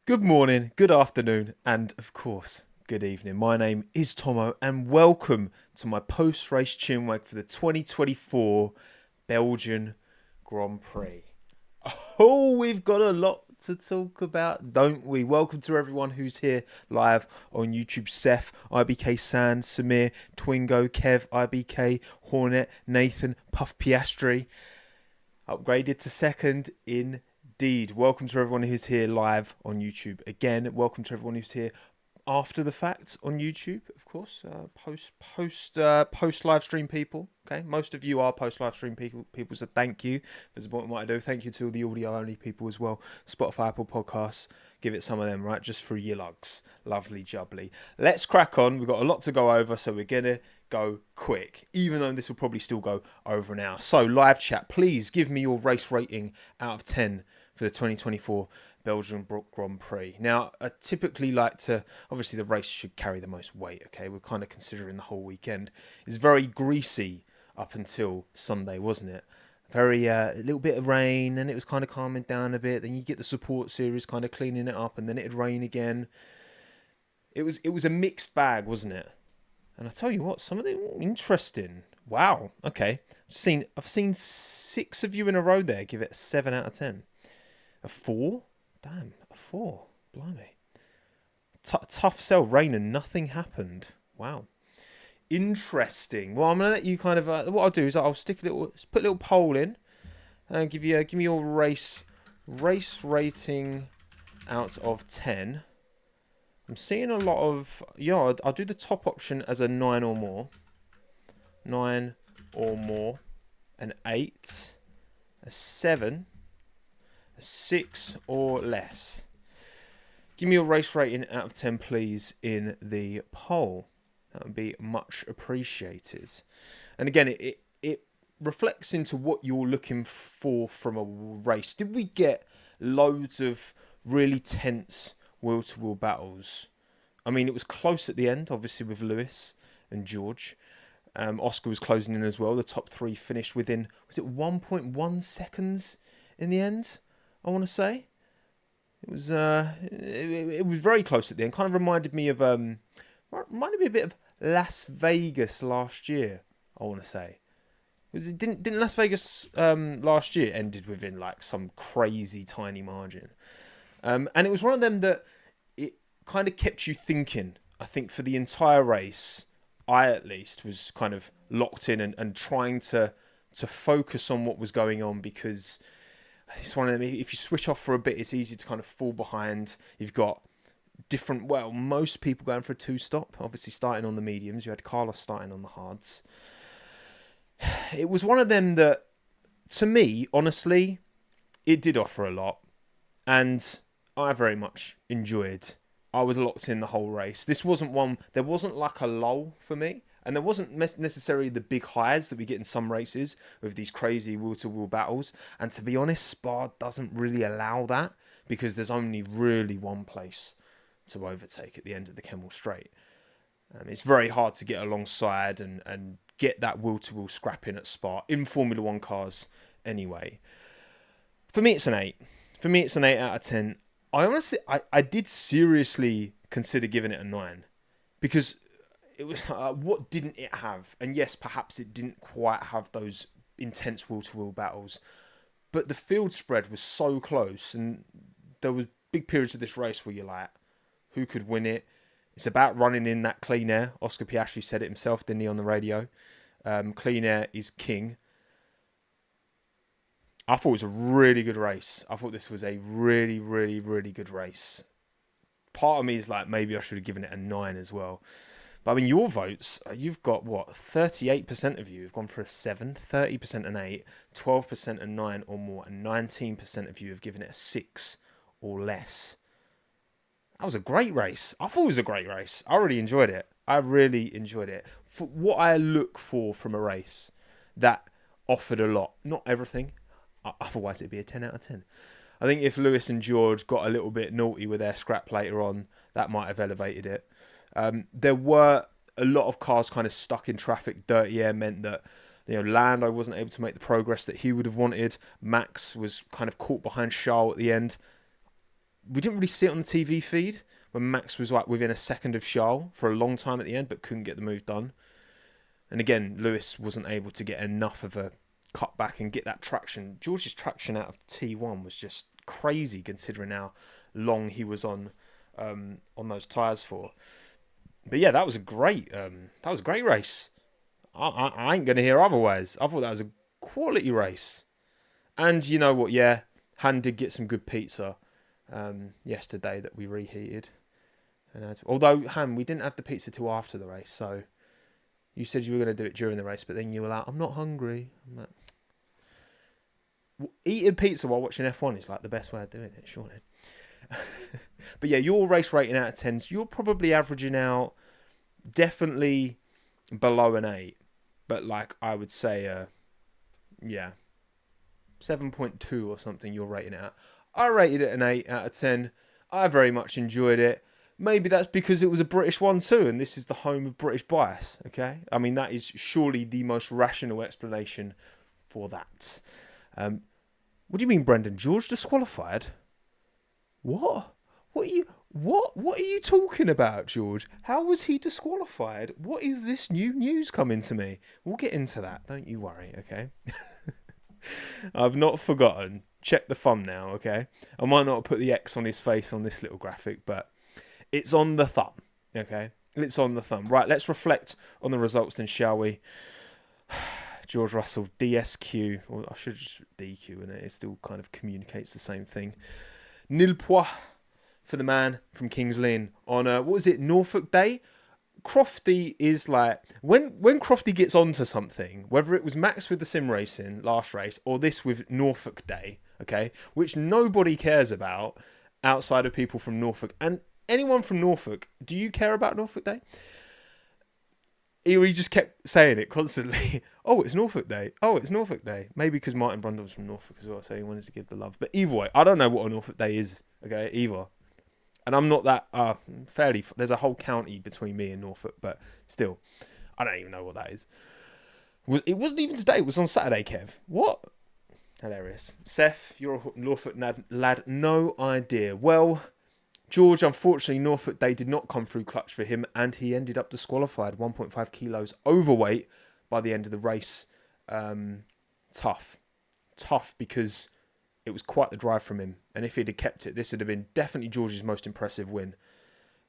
Good morning, good afternoon, and of course, good evening. My name is Tommo, and welcome to my post-race Chinwag for the 2024 Belgian Grand Prix. Oh, we've got a lot to talk about, don't we? Welcome to everyone who's here live on YouTube. Seth, IBK Sand, Samir, Twingo, Kev, IBK, Hornet, Nathan, Puff Piastri. Upgraded to second indeed. Welcome to everyone who's here live on YouTube. Again, welcome to everyone who's here after the fact on YouTube, of course. Post live stream people. Okay, most of you are post live stream people. So thank you for supporting what I do. Thank you to all the audio only people as well. Spotify, Apple Podcasts. Give it some of them, right? Just for your lugs. Lovely jubbly. Let's crack on. We've got a lot to go over, so we're gonna go quick, even though this will probably still go over an hour. So live chat, please give me your race rating out of 10 for the 2024 Belgian Grand Prix. Now, I typically like to, obviously the race should carry the most weight, okay? We're kind of considering the whole weekend. It's very greasy up until Sunday, wasn't it? Very, a little bit of rain, and it was kind of calming down a bit. Then you get the support series kind of cleaning it up, and then it'd rain again. It was a mixed bag, wasn't it? And I tell you what, some of them interesting. Wow. Okay. I've seen 6 of you in a row there give it a 7 out of 10. A 4? Damn, a 4. Blimey. Tough sell. Rain and nothing happened. Wow. Interesting. Well, I'm gonna let you kind of. What I'll do is I'll put a little poll in, and give me your race rating out of 10. I'm seeing a lot of, I'll do the top option as a 9 or more. 9 or more. An 8. A 7. A 6 or less. Give me your race rating out of 10, please, in the poll. That would be much appreciated. And again, it reflects into what you're looking for from a race. Did we get loads of really tense wheel-to-wheel battles? I mean, it was close at the end, obviously, with Lewis and George. Oscar was closing in as well. The top 3 finished within, was it 1.1 seconds in the end, I want to say? It was it was very close at the end. Kind of reminded me of a bit of Las Vegas last year, I want to say. Didn't Las Vegas last year ended within like some crazy tiny margin? And it was one of them that it kind of kept you thinking. I think for the entire race, I at least was kind of locked in and trying to focus on what was going on, because it's one of them, if you switch off for a bit, it's easy to kind of fall behind. You've got most people going for a 2-stop, obviously starting on the mediums. You had Carlos starting on the hards. It was one of them that, to me, honestly, it did offer a lot. And I very much enjoyed. I was locked in the whole race. This wasn't one, there wasn't like a lull for me. And there wasn't necessarily the big highs that we get in some races with these crazy wheel-to-wheel battles. And to be honest, Spa doesn't really allow that, because there's only really one place to overtake at the end of the Kemmel Straight. It's very hard to get alongside and get that wheel-to-wheel scrapping at Spa in Formula 1 cars anyway. For me, it's an 8. For me, it's an 8 out of 10. I did seriously consider giving it a 9, because it was what didn't it have? And yes, perhaps it didn't quite have those intense wheel-to-wheel battles, but the field spread was so close, and there was big periods of this race where you're like, who could win it? It's about running in that clean air. Oscar Piastri said it himself, didn't he, on the radio? Clean air is king. I thought it was a really good race. I thought this was a really, really, really good race. Part of me is like, maybe I should have given it a 9 as well. But I mean, your votes, you've got what? 38% of you have gone for a 7, 30% an 8, 12% a 9 or more, and 19% of you have given it a 6 or less. That was a great race. I thought it was a great race. I really enjoyed it. I really enjoyed it. For what I look for from a race that offered a lot, not everything. Otherwise, it'd be a 10 out of 10. I think if Lewis and George got a little bit naughty with their scrap later on, that might have elevated it. There were a lot of cars kind of stuck in traffic. Dirty air meant that Lando wasn't able to make the progress that he would have wanted. Max was kind of caught behind Charles at the end. we didn't really see it on the TV feed when Max was like within a second of Charles for a long time at the end, but couldn't get the move done. And again, Lewis wasn't able to get enough of a cut back and get that traction. George's traction out of T1 was just crazy considering how long he was on those tyres for. But yeah, that was a great race. I ain't gonna hear otherwise. I thought that was a quality race. And you know what? Yeah, Han did get some good pizza yesterday that we reheated. And although Han, we didn't have the pizza till after the race, so you said you were going to do it during the race, but then you were like, "I'm not hungry." I'm like, eating pizza while watching F1 is like the best way of doing it, surely. But yeah, your race rating out of 10s, you're probably averaging out definitely below an 8, but like I would say, 7.2 or something. You're rating it at. I rated it an 8 out of 10. I very much enjoyed it. Maybe that's because it was a British one too, and this is the home of British bias. Okay, I mean that is surely the most rational explanation for that. What do you mean, Brendan? George disqualified? What? What are you talking about, George? How was he disqualified? What is this new news coming to me? We'll get into that. Don't you worry, okay? I've not forgotten. Check the thumbnail, okay? I might not put the X on his face on this little graphic, but it's on the thumb, okay? It's on the thumb. Right, let's reflect on the results then, shall we? George Russell, DSQ, or I should just DQ in it. It still kind of communicates the same thing. Nil points for the man from Kings Lynn on, what was it, Norfolk Day? Crofty is like, when Crofty gets onto something, whether it was Max with the sim racing last race or this with Norfolk Day, okay, which nobody cares about outside of people from Norfolk. And anyone from Norfolk, do you care about Norfolk Day? He just kept saying it constantly. Oh, it's Norfolk Day. Oh, it's Norfolk Day. Maybe because Martin Brundle was from Norfolk as well, so he wanted to give the love. But either way, I don't know what a Norfolk Day is, okay, either. And I'm not that fairly... There's a whole county between me and Norfolk, but still, I don't even know what that is. It wasn't even today. It was on Saturday, Kev. What? Hilarious. Seth, you're a Norfolk lad. No idea. Well, George, unfortunately, Norfolk Day did not come through clutch for him, and he ended up disqualified, 1.5 kilos overweight by the end of the race. Tough because it was quite the drive from him, and if he'd have kept it, this would have been definitely George's most impressive win.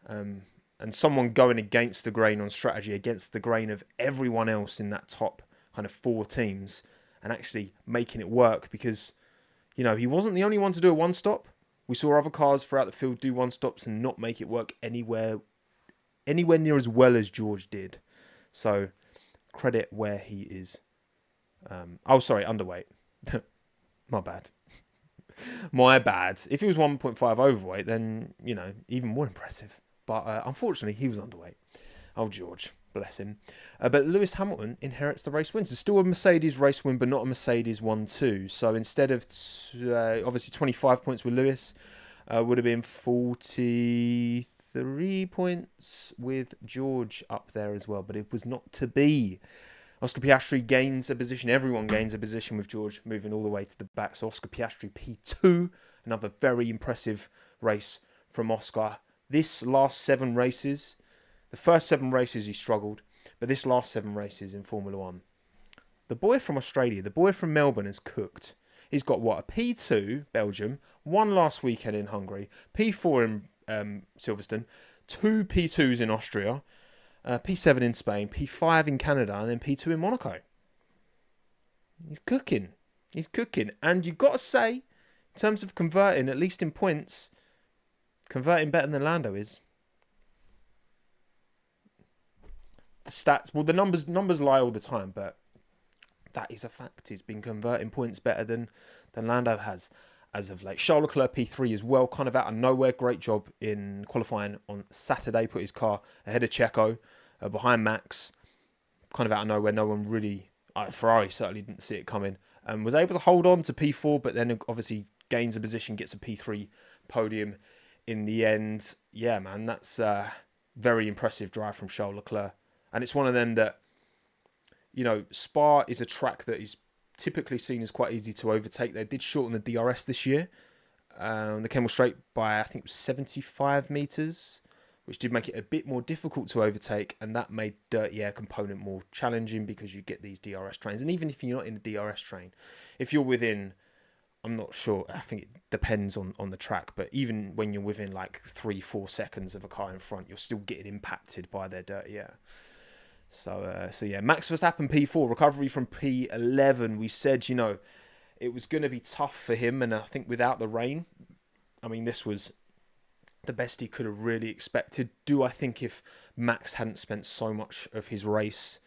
And someone going against the grain on strategy, against the grain of everyone else in that top kind of 4 teams, and actually making it work, because, you know, he wasn't the only one to do a one-stop. We saw other cars throughout the field do one-stops and not make it work anywhere near as well as George did. So, credit where he is. Underweight. My bad. My bad. If he was 1.5 overweight, then, you know, even more impressive. But unfortunately, he was underweight. Oh, George. Bless him. But Lewis Hamilton inherits the race wins. It's still a Mercedes race win, but not a Mercedes 1-2. So instead of, obviously, 25 points with Lewis, would have been 43 points with George up there as well. But it was not to be. Oscar Piastri gains a position. Everyone gains a position with George moving all the way to the back. So Oscar Piastri P2. Another very impressive race from Oscar. This last 7 races... The first 7 races he struggled, but this last 7 races in Formula 1, the boy from Australia, the boy from Melbourne has cooked. He's got, a P2, Belgium, 1 last weekend in Hungary, P4 in Silverstone, 2 P2s in Austria, P7 in Spain, P5 in Canada, and then P2 in Monaco. He's cooking. And you've got to say, in terms of converting, at least in points, converting better than Lando is. The stats, well, the numbers lie all the time, but that is a fact. He's been converting points better than Lando has as of late. Charles Leclerc P3 as well, kind of out of nowhere. Great job in qualifying on Saturday. Put his car ahead of Checo, behind Max. Kind of out of nowhere. No one really, Ferrari certainly didn't see it coming. And was able to hold on to P4, but then obviously gains a position, gets a P3 podium in the end. Yeah, man, that's a very impressive drive from Charles Leclerc. And it's one of them that, you know, Spa is a track that is typically seen as quite easy to overtake. They did shorten the DRS this year. the Kemmel Straight by, I think, it was 75 metres, which did make it a bit more difficult to overtake, and that made dirty air component more challenging because you get these DRS trains. And even if you're not in a DRS train, if you're within, I'm not sure, I think it depends on the track, but even when you're within like 3-4 seconds of a car in front, you're still getting impacted by their dirty air. So yeah, Max Verstappen P4, recovery from P11. We said, it was going to be tough for him, and I think without the rain, I mean, this was the best he could have really expected. Do I think if Max hadn't spent so much of his race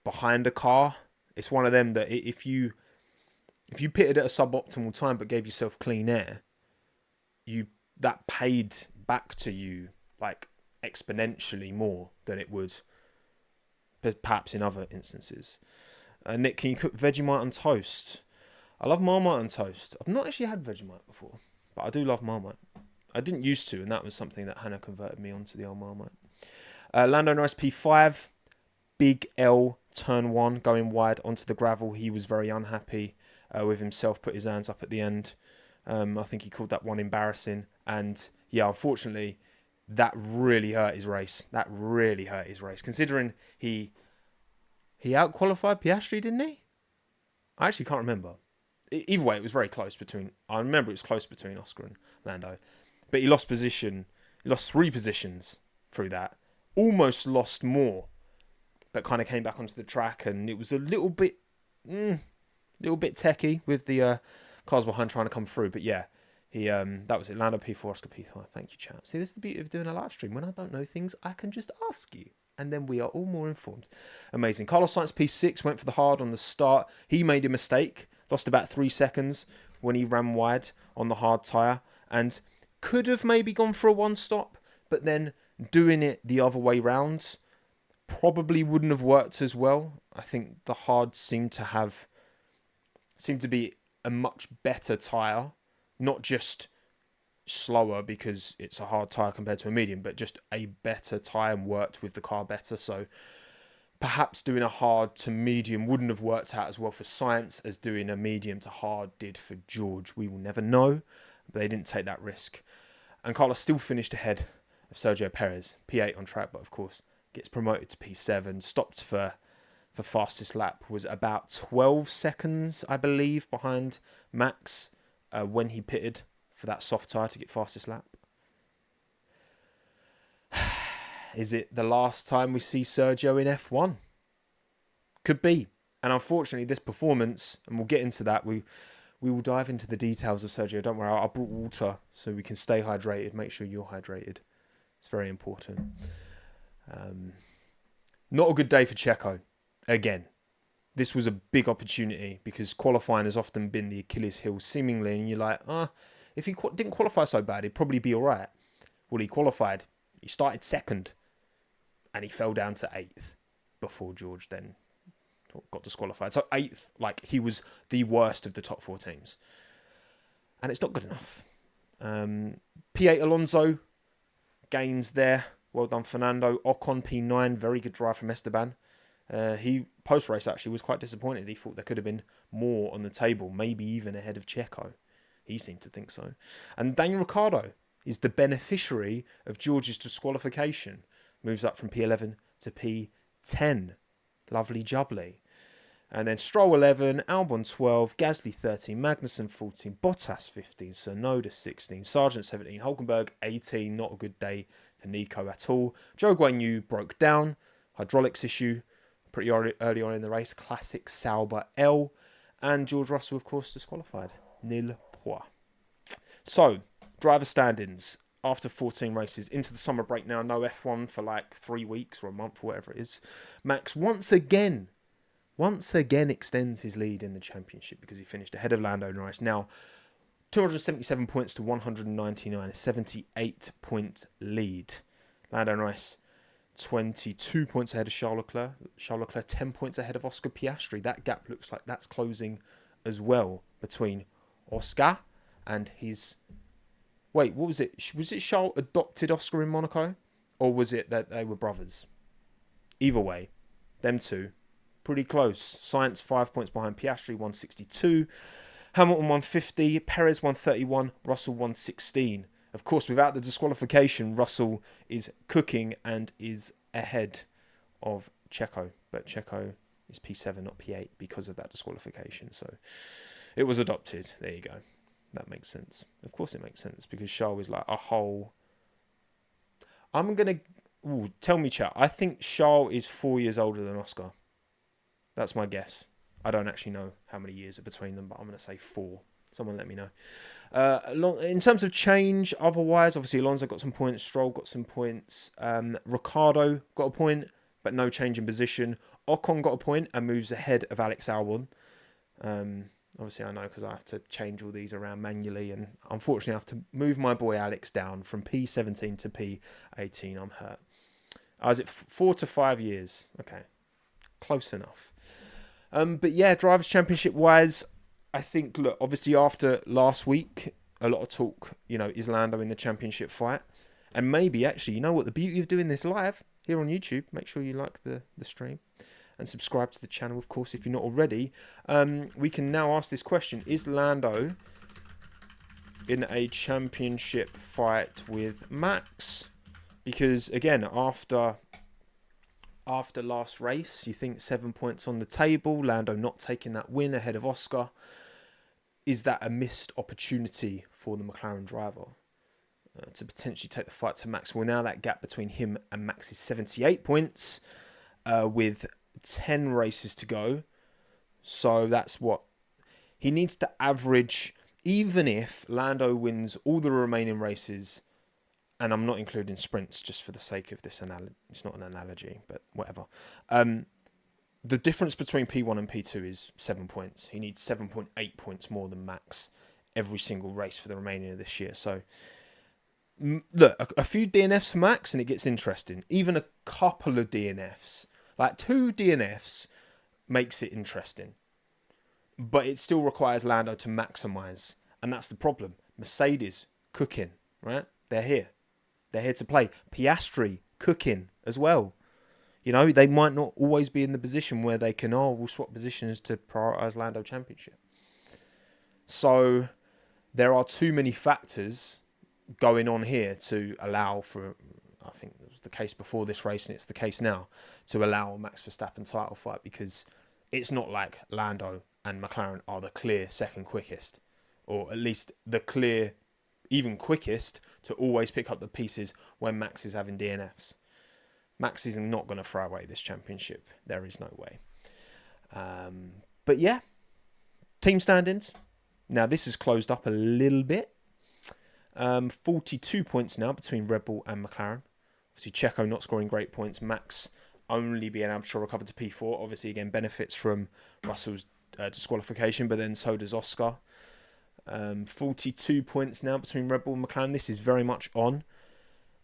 behind a car, it's one of them that if you pitted at a suboptimal time but gave yourself clean air, that paid back to you like exponentially more than it would perhaps in other instances. Nick, can you cook Vegemite on toast? I love Marmite on toast. I've not actually had Vegemite before, but I do love Marmite. I didn't used to, and that was something that Hannah converted me onto the old Marmite. Lando Norris P5, Big L, turn 1, going wide onto the gravel. He was very unhappy with himself, put his hands up at the end. I think he called that one embarrassing. And yeah, unfortunately, that really hurt his race. Considering he out-qualified Piastri, didn't he? I actually can't remember. Either way, it was very close between... I remember it was close between Oscar and Lando. But he lost position. He lost 3 positions through that. Almost lost more. But kind of came back onto the track. And it was a little bit techie with the cars behind trying to come through. But yeah, that was it. Lando P4, Oscar P5. Thank you, chat. See, this is the beauty of doing a live stream. When I don't know things, I can just ask you. And then we are all more informed. Amazing. Carlos Sainz P6 went for the hard on the start. He made a mistake. Lost about 3 seconds when he ran wide on the hard tyre. And could have maybe gone for a one stop. But then doing it the other way round probably wouldn't have worked as well. I think the hard seemed to be a much better tyre. Not just slower because it's a hard tyre compared to a medium, but just a better tyre and worked with the car better. So perhaps doing a hard to medium wouldn't have worked out as well for Sainz as doing a medium to hard did for George. We will never know, but they didn't take that risk. And Carlos still finished ahead of Sergio Perez, P8 on track, but of course gets promoted to P7, stopped for fastest lap, was about 12 seconds, I believe, behind Max when he pitted for that soft tyre to get fastest lap. Is it the last time we see Sergio in F1? Could be. And unfortunately, this performance, and we'll get into that, we will dive into the details of Sergio. Don't worry, I brought water so we can stay hydrated. Make sure you're hydrated. It's very important. Not a good day for Checo. Again, this was a big opportunity because qualifying has often been the Achilles heel seemingly. And you're like, if he didn't qualify so bad, he'd probably be all right. Well, he qualified. He started second. And he fell down to 8th before George then got disqualified. So 8th, like, he was the worst of the top 4 teams. And it's not good enough. P8 Alonso, gains there. Well done, Fernando. Ocon P9, very good drive from Esteban. He, post-race, actually was quite disappointed. He thought there could have been more on the table, maybe even ahead of Checo. He seemed to think so. And Daniel Ricciardo is the beneficiary of George's disqualification. Moves up from P11 to P10. Lovely jubbly. And then Stroll 11, Albon 12, Gasly 13, Magnussen 14, Bottas 15, Tsunoda 16, Sargent 17, Hulkenberg 18. Not a good day for Nico at all. Zhou Guanyu broke down. Hydraulics issue pretty early on in the race. Classic Sauber L. And George Russell, of course, disqualified. Nil point. So, driver standings. After 14 races, into the summer break now, no F1 for like 3 weeks or a month or whatever it is. Max once again extends his lead in the championship because he finished ahead of Lando Norris. Now, 277 points to 199, a 78-point lead. Lando Norris, 22 points ahead of Charles Leclerc. Charles Leclerc, 10 points ahead of Oscar Piastri. That gap looks like that's closing as well between Oscar and his... Wait, what was it? Was it Charles adopted Oscar in Monaco? Or was it that they were brothers? Either way, them two, pretty close. Sainz, 5 points behind Piastri, 162. Hamilton 150, Perez 131, Russell 116. Of course, without the disqualification, Russell is cooking and is ahead of Checo. But Checo is P7, not P8, because of that disqualification. So it was adopted. There you go. That makes sense. Of course it makes sense, because Charles is like a whole... I'm going to... Tell me, chat. I think Charles is 4 years older than Oscar. That's my guess. I don't actually know how many years are between them, but I'm going to say 4. Someone let me know. In terms of change, otherwise, obviously Alonso got some points, Stroll got some points, Ricciardo got a point, but no change in position. Ocon got a point and moves ahead of Alex Albon. Obviously, I know because I have to change all these around manually, and unfortunately, I have to move my boy Alex down from P17 to P18. I'm hurt. Is it 4 to 5 years? Okay, close enough. But yeah, Drivers' Championship wise, I think, look, obviously after last week, a lot of talk, is Lando in the championship fight? And maybe, actually, you know what, the beauty of doing this live here on YouTube, make sure you like the stream and subscribe to the channel, of course, if you're not already. We can now ask this question: is Lando in a championship fight with Max? Because, again, after last race, you think 7 points on the table, Lando not taking that win ahead of Oscar. Is that a missed opportunity for the McLaren driver to potentially take the fight to Max? Well, now that gap between him and Max is 78 points with 10 races to go. So that's what he needs to average, even if Lando wins all the remaining races. And I'm not including sprints just for the sake of this analogy. It's not an analogy, but whatever. The difference between P1 and P2 is 7 points. He needs 7.8 points more than Max every single race for the remaining of this year. So, look, a few DNFs for Max and it gets interesting. Even a couple of DNFs, like 2 DNFs, makes it interesting. But it still requires Lando to maximise. And that's the problem. Mercedes, cooking, right? They're here. They're here to play. Piastri, cooking as well. They might not always be in the position where they can, we'll swap positions to prioritise Lando Championship. So there are too many factors going on here to allow for, I think it was the case before this race and it's the case now, to allow a Max Verstappen title fight, because it's not like Lando and McLaren are the clear second quickest, or at least the clear even quickest to always pick up the pieces when Max is having DNFs. Max is not going to throw away this championship. There is no way. But yeah, team standings. Now this is closed up a little bit. 42 points now between Red Bull and McLaren. Obviously Checo not scoring great points. Max only being able to recover to P4. Obviously again benefits from Russell's disqualification, but then so does Oscar. 42 points now between Red Bull and McLaren. This is very much on.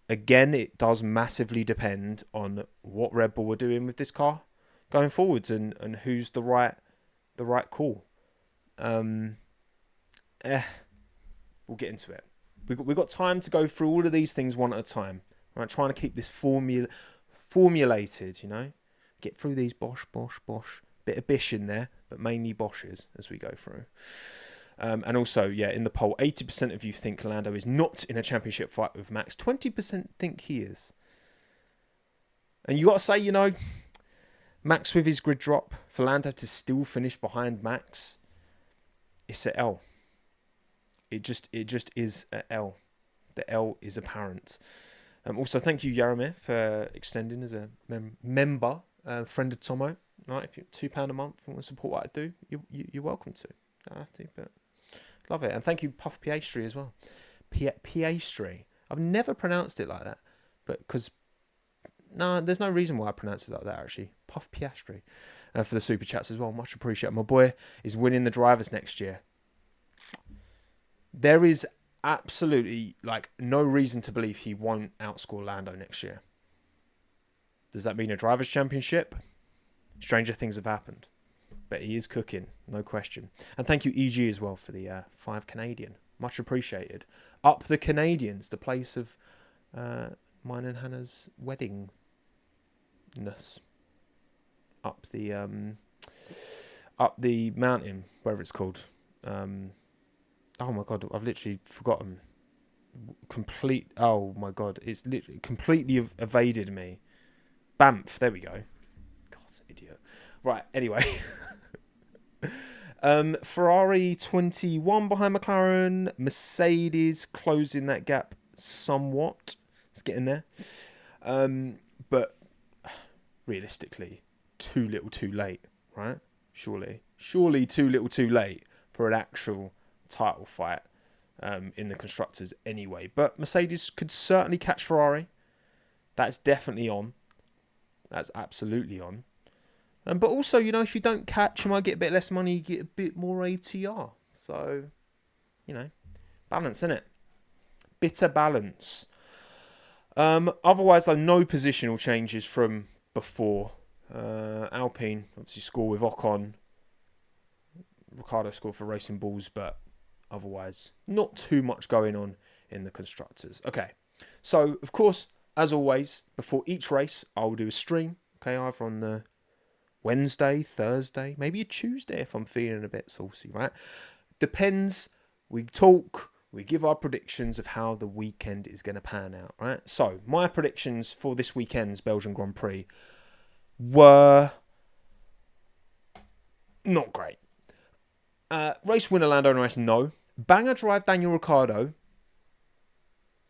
Again, it does massively depend on what Red Bull are doing with this car going forwards and who's the right call. We'll get into it. We've got time to go through all of these things one at a time. Right, trying to keep this formulated, Get through these Bosch. Bit of Bish in there, but mainly Bosches as we go through. And also, in the poll, 80% of you think Lando is not in a championship fight with Max. 20% think he is. And you got to say, Max with his grid drop, for Lando to still finish behind Max, it's an L. It just is an L. The L is apparent. Also, thank you, Yaromir, for extending as a member, friend of Tommo. Right, if you're £2 a month and want to support what I do, you're welcome to. I have to, but love it. And thank you, Puff Piastri, as well. Piastri. I've never pronounced it like that, but because there's no reason why I pronounce it like that, actually. Puff Piastri. For the super chats as well, much appreciated. My boy is winning the drivers next year. There is absolutely no reason to believe he won't outscore Lando next year. Does that mean a drivers' championship? Stranger things have happened. But he is cooking, no question. And thank you, EG, as well, for the 5 Canadian. Much appreciated. Up the Canadians, the place of mine and Hannah's weddingness. Up the mountain, wherever it's called. Oh my god, I've literally forgotten. Oh my god, it's literally completely evaded me. Banff, there we go. God, idiot. Right, anyway. Ferrari 21 behind McLaren. Mercedes closing that gap somewhat. It's getting there. But realistically, too little too late, right? Surely too little too late for an actual title fight in the constructors anyway. But Mercedes could certainly catch Ferrari. That's definitely on. That's absolutely on. But also, if you don't catch, you might get a bit less money, you get a bit more ATR. So, balance, innit? Bitter balance. Otherwise, though, no positional changes from before. Alpine, obviously, score with Ocon. Ricardo scored for Racing Bulls, but otherwise, not too much going on in the constructors. Okay, so, of course, as always, before each race, I'll do a stream. Okay, either on the Wednesday, Thursday, maybe a Tuesday if I'm feeling a bit saucy, right? Depends. We talk, we give our predictions of how the weekend is going to pan out, right? So, my predictions for this weekend's Belgian Grand Prix were not great. Race winner Lando Norris, no. Banger drive Daniel Ricciardo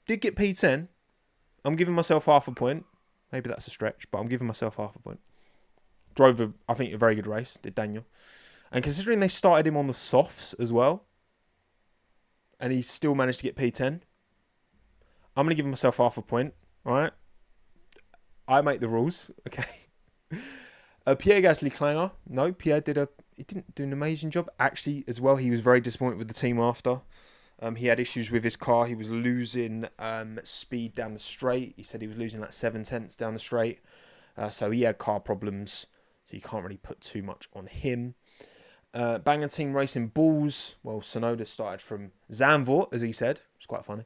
did get P10. I'm giving myself half a point. Maybe that's a stretch, but I'm giving myself half a point. Drove, I think, a very good race, did Daniel. And considering they started him on the softs as well, and he still managed to get P10, I'm going to give myself half a point, all right? I make the rules, okay? Pierre Gasly Clanger, no, Pierre he didn't do an amazing job. Actually, as well, he was very disappointed with the team after. He had issues with his car. He was losing speed down the straight. He said he was losing like 7/10 down the straight. So he had car problems. So you can't really put too much on him. Banger Team Racing Bulls. Well, Sonoda started from Zandvoort, as he said. It's quite funny.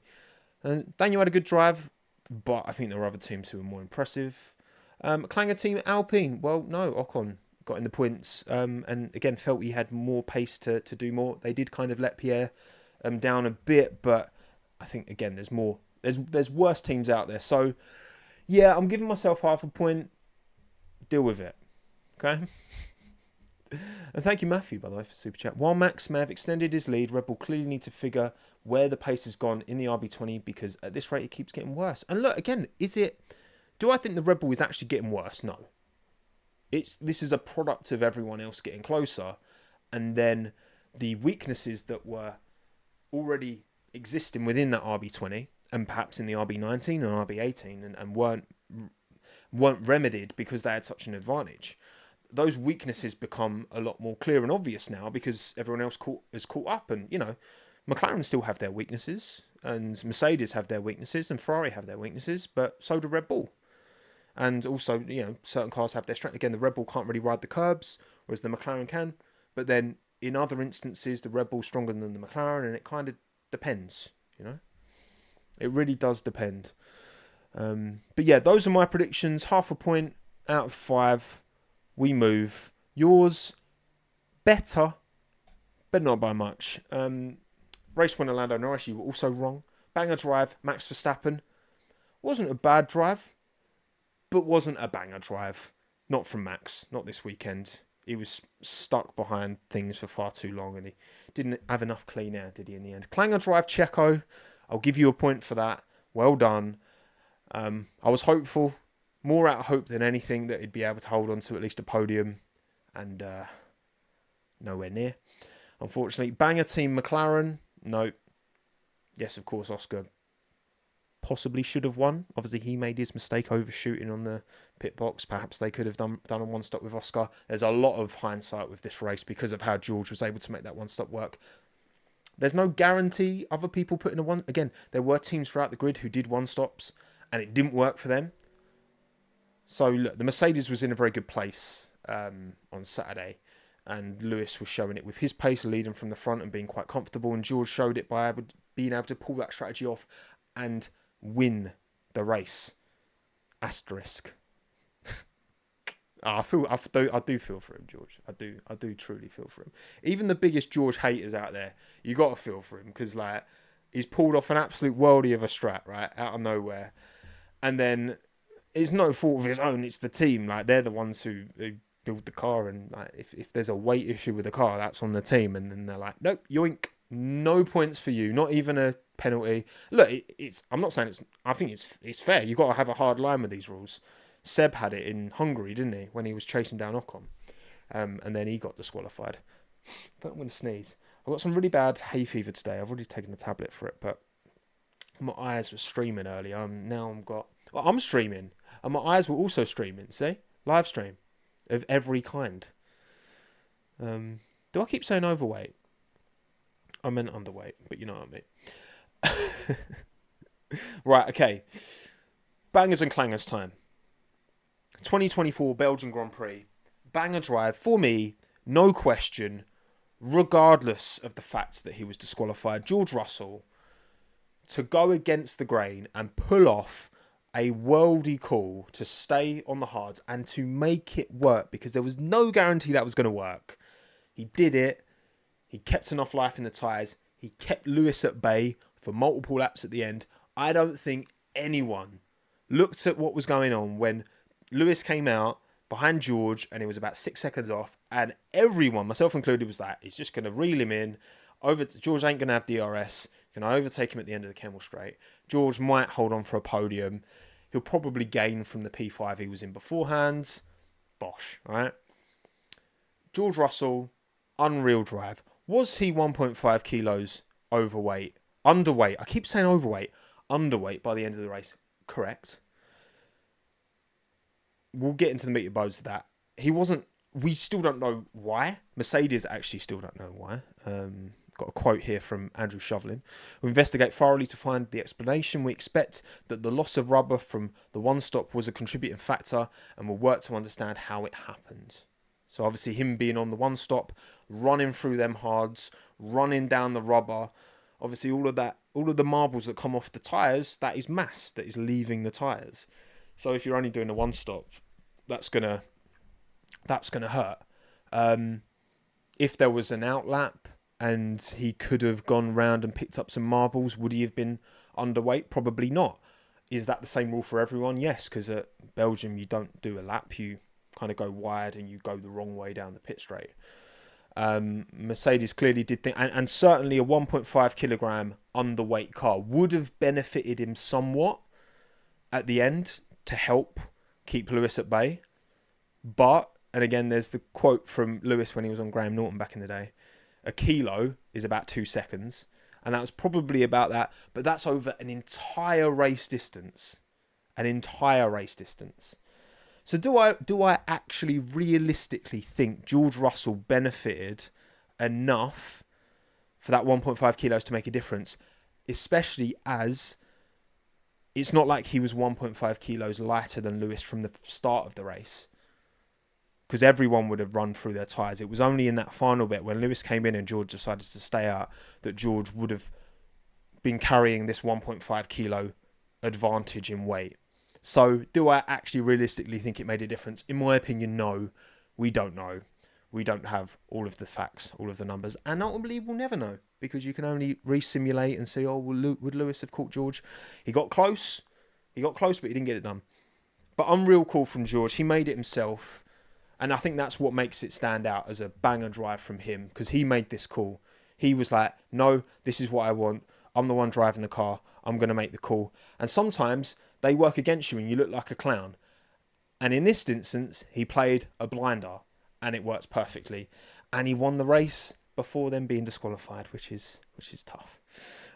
And Daniel had a good drive, but I think there were other teams who were more impressive. Clanger Team Alpine. Well, no, Ocon got in the points. And again, felt he had more pace to do more. They did kind of let Pierre down a bit, but I think, again, there's more. There's worse teams out there. So, yeah, I'm giving myself half a point. Deal with it. Okay? And thank you, Matthew, by the way, for Super Chat. While Max may have extended his lead, Red Bull clearly need to figure where the pace has gone in the RB20 because at this rate it keeps getting worse. And look, again, do I think the Red Bull is actually getting worse? No. This is a product of everyone else getting closer. And then the weaknesses that were already existing within that RB20 and perhaps in the RB19 and RB18 and weren't remedied because they had such an advantage. Those weaknesses become a lot more clear and obvious now because everyone else is caught up. And, McLaren still have their weaknesses and Mercedes have their weaknesses and Ferrari have their weaknesses, but so do Red Bull. And also, certain cars have their strength. Again, the Red Bull can't really ride the curbs, whereas the McLaren can. But then in other instances, the Red Bull's stronger than the McLaren, and it kind of depends, It really does depend. But yeah, those are my predictions. Half a point out of 5. We move. Yours, better, but not by much. Race winner Lando Norris, you were also wrong. Banger drive, Max Verstappen. Wasn't a bad drive, but wasn't a banger drive. Not from Max, not this weekend. He was stuck behind things for far too long and he didn't have enough clean air, did he, in the end? Clanger drive, Checo. I'll give you a point for that. Well done. I was hopeful, more out of hope than anything, that he'd be able to hold on to at least a podium, and nowhere near. Unfortunately, banger team McLaren, no. Yes, of course, Oscar possibly should have won. Obviously, he made his mistake overshooting on the pit box. Perhaps they could have done a one stop with Oscar. There's a lot of hindsight with this race because of how George was able to make that one stop work. There's no guarantee other people putting a one. Again, there were teams throughout the grid who did one stops and it didn't work for them. So look, the Mercedes was in a very good place on Saturday, and Lewis was showing it with his pace, leading from the front and being quite comfortable, and George showed it by being able to pull that strategy off and win the race. Asterisk. I do feel for him, George. I do truly feel for him. Even the biggest George haters out there, you got to feel for him because like he's pulled off an absolute worldie of a strat right out of nowhere, and then it's no fault of his own. It's the team. Like they're the ones who build the car, and like if there's a weight issue with the car, that's on the team. And then they're like, nope, yoink, no points for you, not even a penalty. Look, it's. I'm not saying it's. I think it's fair. You got to have a hard line with these rules. Seb had it in Hungary, didn't he, when he was chasing down Ocon, and then he got disqualified. But I'm gonna sneeze. I've got some really bad hay fever today. I've already taken the tablet for it, but my eyes were streaming earlier. I'm streaming, and my eyes were also streaming. See, live stream of every kind. Do I keep saying overweight? I meant underweight, but you know what I mean. Right, okay. Bangers and clangers time. 2024 Belgian Grand Prix. Banger drive for me, no question, regardless of the fact that he was disqualified. George Russell to go against the grain and pull off a worldie call to stay on the hards and to make it work because there was no guarantee that was going to work. He did it. He kept enough life in the tyres. He kept Lewis at bay for multiple laps at the end. I don't think anyone looked at what was going on when Lewis came out behind George and it was about 6 seconds off, and everyone, myself included, was like, he's just going to reel him in. George ain't going to have DRS. Going to overtake him at the end of the Kemmel Straight. George might hold on for a podium. He'll probably gain from the P5 he was in beforehand. Bosh, right? George Russell, unreal drive. Was he 1.5 kilos overweight? Underweight. I keep saying overweight. Underweight by the end of the race. Correct. We'll get into the meat and bones of that. He wasn't. We still don't know why. Mercedes actually still don't know why. Got a quote here from Andrew Shovlin. We investigate thoroughly to find the explanation. We expect that the loss of rubber from the one stop was a contributing factor and will work to understand how it happened. So obviously him being on the one stop, running through them hards, running down the rubber. Obviously all of the marbles that come off the tyres, that is mass that is leaving the tyres. So if you're only doing a one stop, that's gonna hurt. If there was an outlap and he could have gone round and picked up some marbles, would he have been underweight? Probably not. Is that the same rule for everyone? Yes, because at Belgium you don't do a lap, you kind of go wide and you go the wrong way down the pit straight. Mercedes clearly did think, and certainly a 1.5 kilogram underweight car would have benefited him somewhat at the end to help keep Lewis at bay. But, and again, there's the quote from Lewis when he was on Graham Norton back in the day. A kilo is about 2 seconds. And that was probably about that. But that's over an entire race distance. An entire race distance. So do I actually realistically think George Russell benefited enough for that 1.5 kilos to make a difference? Especially as it's not like he was 1.5 kilos lighter than Lewis from the start of the race. Because everyone would have run through their tyres. It was only in that final bit when Lewis came in and George decided to stay out that George would have been carrying this 1.5 kilo advantage in weight. So do I actually realistically think it made a difference? In my opinion, no. We don't know. We don't have all of the facts, all of the numbers. And ultimately, we'll never know. Because you can only re-simulate and say, oh, would Lewis have caught George? He got close. But he didn't get it done. But unreal call from George. He made it himself. And I think that's what makes it stand out as a banger drive from him. Because he made this call. He was like, no, this is what I want. I'm the one driving the car. I'm going to make the call. And sometimes they work against you and you look like a clown. And in this instance, he played a blinder. And it works perfectly. And he won the race before then being disqualified, which is tough.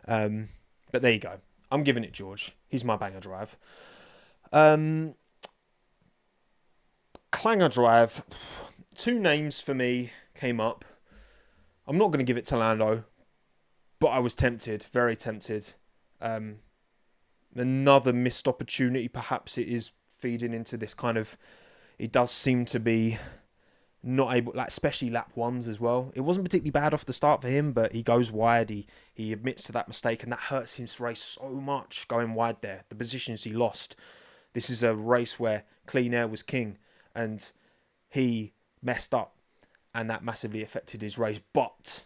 But there you go. I'm giving it George. He's my banger drive. Clanger drive. 2 names for me came up. I'm not going to give it to Lando, but I was tempted, very tempted. Another missed opportunity. Perhaps it is feeding into this kind of. It does seem to be not able, like especially lap ones as well. It wasn't particularly bad off the start for him, but he goes wide. He admits to that mistake, and that hurts his race so much going wide there. The positions he lost. This is a race where clean air was king, and he messed up, and that massively affected his race. But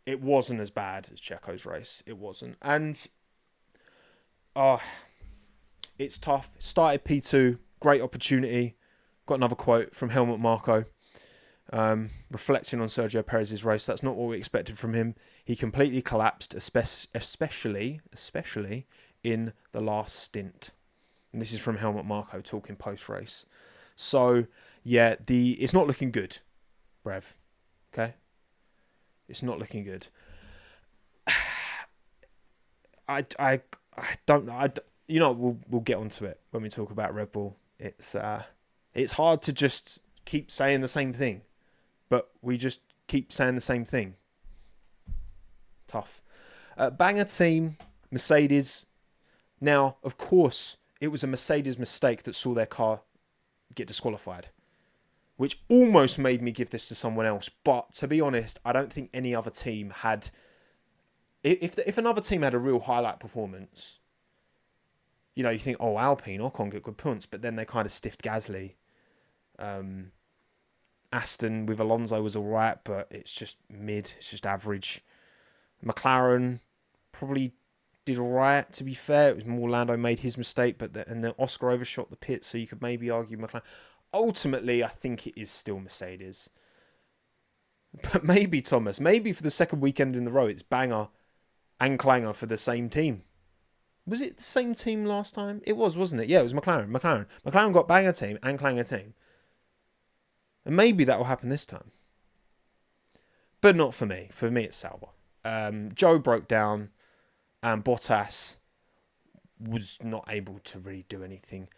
it wasn't as bad as Checo's race. It wasn't. And it's tough. Started P2, great opportunity. Got another quote from Helmut Marko, reflecting on Sergio Perez's race. That's not what we expected from him. He completely collapsed, especially in the last stint. And this is from Helmut Marko talking post-race. So, yeah, it's not looking good, Brev. Okay? It's not looking good. I don't know. We'll get onto it when we talk about Red Bull. It's hard to just keep saying the same thing, but we just keep saying the same thing. Tough. Banger team, Mercedes. Now, of course, it was a Mercedes mistake that saw their car get disqualified, which almost made me give this to someone else. But to be honest, I don't think any other team had. If another team had a real highlight performance, you think, oh, Alpine, Ocon get good points, but then they kind of stiffed Gasly. Aston with Alonso was all right, but it's just mid. It's just average. McLaren probably did all right, to be fair. It was more Lando made his mistake, and then Oscar overshot the pit, so you could maybe argue McLaren. Ultimately, I think it is still Mercedes. But maybe, Thomas, maybe for the second weekend in the row, it's banger and clanger for the same team. Was it the same team last time? It was, wasn't it? Yeah, it was McLaren. McLaren got banger team and clanger team. And maybe that will happen this time. But not for me. For me, it's Sauber. Joe broke down, and Bottas was not able to really do anything.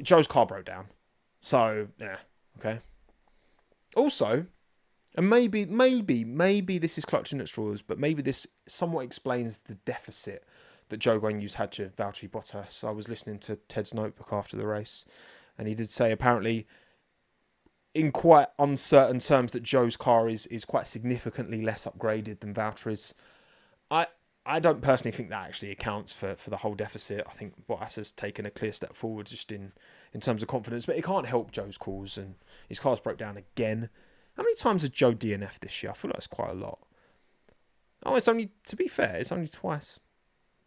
Joe's car broke down. So, yeah, okay. Also, and maybe this is clutching at straws, but maybe this somewhat explains the deficit that Joe Guanyu's had to Valtteri Bottas. I was listening to Ted's notebook after the race, and he did say apparently in quite uncertain terms that Joe's car is quite significantly less upgraded than Valtteri's. I don't personally think that actually accounts for the whole deficit. I think Bottas has taken a clear step forward just in terms of confidence, but it can't help Joe's cause, and his car's broke down again. How many times has Joe DNF'd this year? I feel like it's quite a lot. Oh, it's only, to be fair, it's only twice.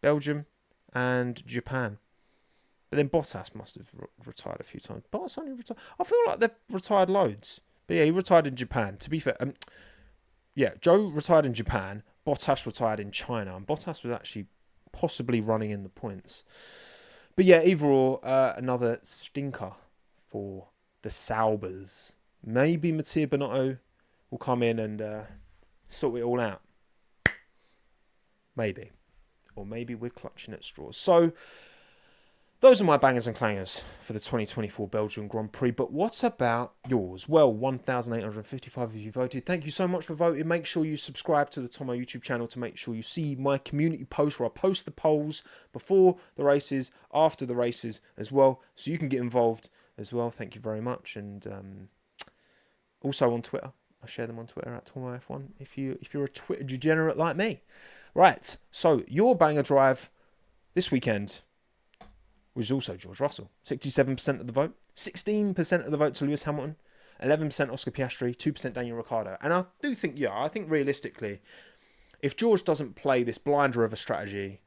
Belgium and Japan. But then Bottas must have retired a few times. Bottas only retired. I feel like they've retired loads. But yeah, he retired in Japan. To be fair, Joe retired in Japan. Bottas retired in China. And Bottas was actually possibly running in the points. But yeah, either or, another stinker for the Saubers. Maybe Mattia Binotto will come in and sort it all out. Maybe. Or maybe we're clutching at straws. So, those are my bangers and clangers for the 2024 Belgian Grand Prix. But what about yours? Well, 1,855 of you voted. Thank you so much for voting. Make sure you subscribe to the Tommo YouTube channel to make sure you see my community post where I post the polls before the races, after the races as well. So you can get involved as well. Thank you very much. And also on Twitter. I share them on Twitter at TOMMO'S if you're a Twitter degenerate like me. Right, so your banger drive this weekend was also George Russell. 67% of the vote, 16% of the vote to Lewis Hamilton, 11% Oscar Piastri, 2% Daniel Ricciardo. And I do think, I think realistically, if George doesn't play this blinder of a strategy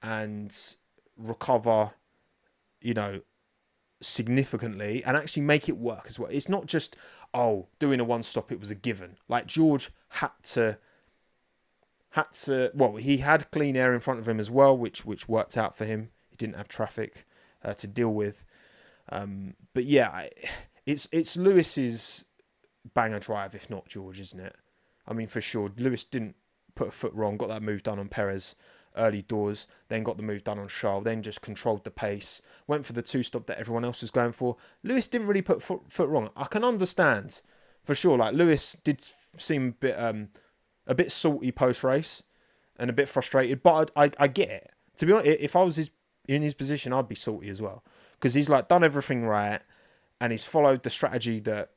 and recover, significantly and actually make it work as well. It's not just, doing a one-stop, it was a given. Like, George had to, he had clean air in front of him as well, which worked out for him. He didn't have traffic to deal with. But yeah, it's Lewis's banger drive, if not George, isn't it? I mean, for sure, Lewis didn't put a foot wrong, got that move done on Perez early doors, then got the move done on Charles, then just controlled the pace, went for the two-stop that everyone else was going for. Lewis didn't really put foot wrong. I can understand, for sure, like, Lewis did seem a bit salty post-race and a bit frustrated, but I get it. To be honest, if I was in his position, I'd be salty as well, because he's like done everything right, and he's followed the strategy that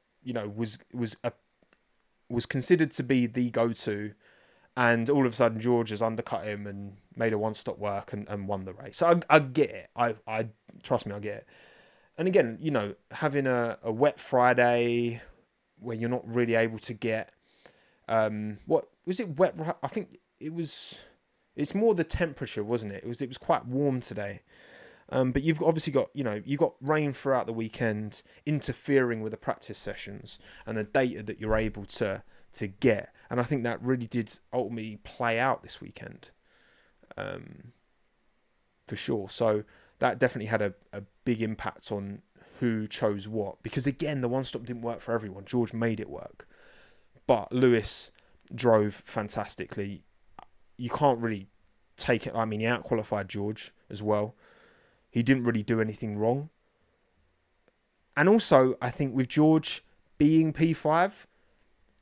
was considered to be the go-to, and all of a sudden George has undercut him and made a one-stop work and won the race. So I get it. I trust me, I get it. And again, having a wet Friday where you're not really able to get what was it wet? I think it was. It's more the temperature, wasn't it? It was quite warm today. But you've obviously got, you got rain throughout the weekend interfering with the practice sessions and the data that you're able to get. And I think that really did ultimately play out this weekend, for sure. So that definitely had a big impact on who chose what. Because again, the one stop didn't work for everyone. George made it work. But Lewis drove fantastically. You can't really take it. I mean, he outqualified George as well. He didn't really do anything wrong. And also, I think with George being P5,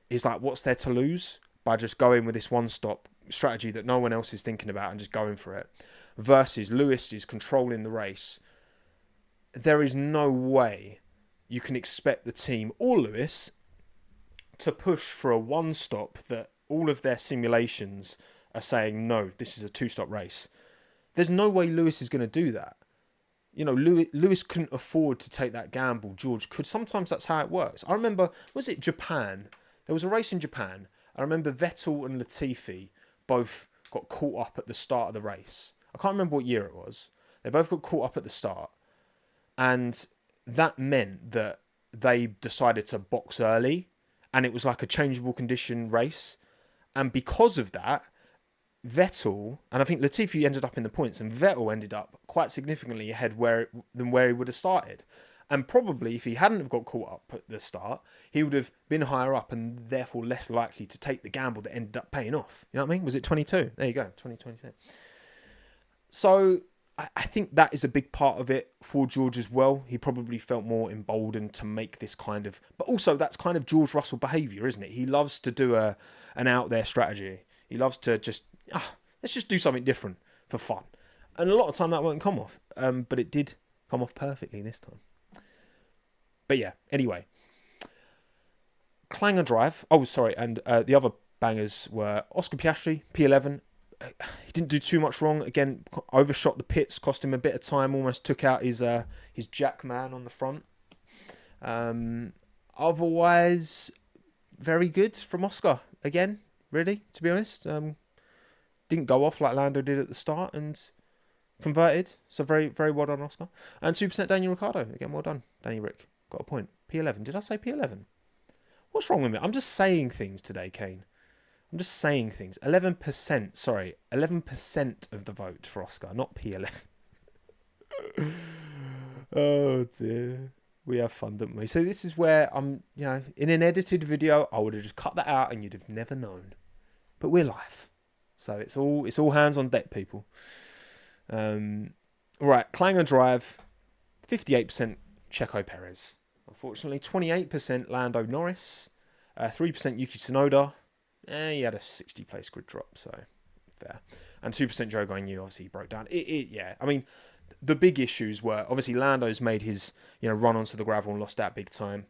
is like, what's there to lose by just going with this one-stop strategy that no one else is thinking about and just going for it? Versus Lewis is controlling the race. There is no way you can expect the team or Lewis to push for a one-stop that all of their simulations are saying, no, this is a two-stop race. There's no way Lewis is going to do that. Lewis couldn't afford to take that gamble. George could. Sometimes that's how it works. I remember, was it Japan? There was a race in Japan. I remember Vettel and Latifi both got caught up at the start of the race. I can't remember what year it was. They both got caught up at the start. And that meant that they decided to box early. And it was like a changeable condition race. And because of that, Vettel, and I think Latifi ended up in the points, and Vettel ended up quite significantly ahead than where he would have started. And probably if he hadn't have got caught up at the start, he would have been higher up and therefore less likely to take the gamble that ended up paying off. You know what I mean? Was it 22? There you go, 2022. So I think that is a big part of it for George as well. He probably felt more emboldened to make this kind of... But also that's kind of George Russell behaviour, isn't it? He loves to do an out-there strategy. He loves to just... let's just do something different for fun. And a lot of time that won't come off. But it did come off perfectly this time. But yeah, anyway. Clanger Drive. Oh, sorry. And the other bangers were Oscar Piastri, P11. He didn't do too much wrong. Again, overshot the pits, cost him a bit of time, almost took out his jack man on the front. Otherwise, very good from Oscar. Again, really, to be honest. Didn't go off like Lando did at the start and converted. So very, very well done, Oscar. And 2% Daniel Ricciardo. Again, well done, Danny Rick. Got a point. P11. Did I say P11? What's wrong with me? I'm just saying things today, Kane. I'm just saying things. 11%, sorry. 11% of the vote for Oscar, not P11. Oh, dear. We have fun, don't we? So this is where I'm, in an edited video, I would have just cut that out and you'd have never known. But we're live. So it's all hands on deck, people. Right, Clanger Drive, 58% Checo Perez. Unfortunately, 28% Lando Norris, 3% Yuki Tsunoda. He had a 60 place grid drop, so fair. And 2% Joe Guanyu, obviously he broke down. Yeah. I mean, the big issues were obviously Lando's made his run onto the gravel and lost out big time.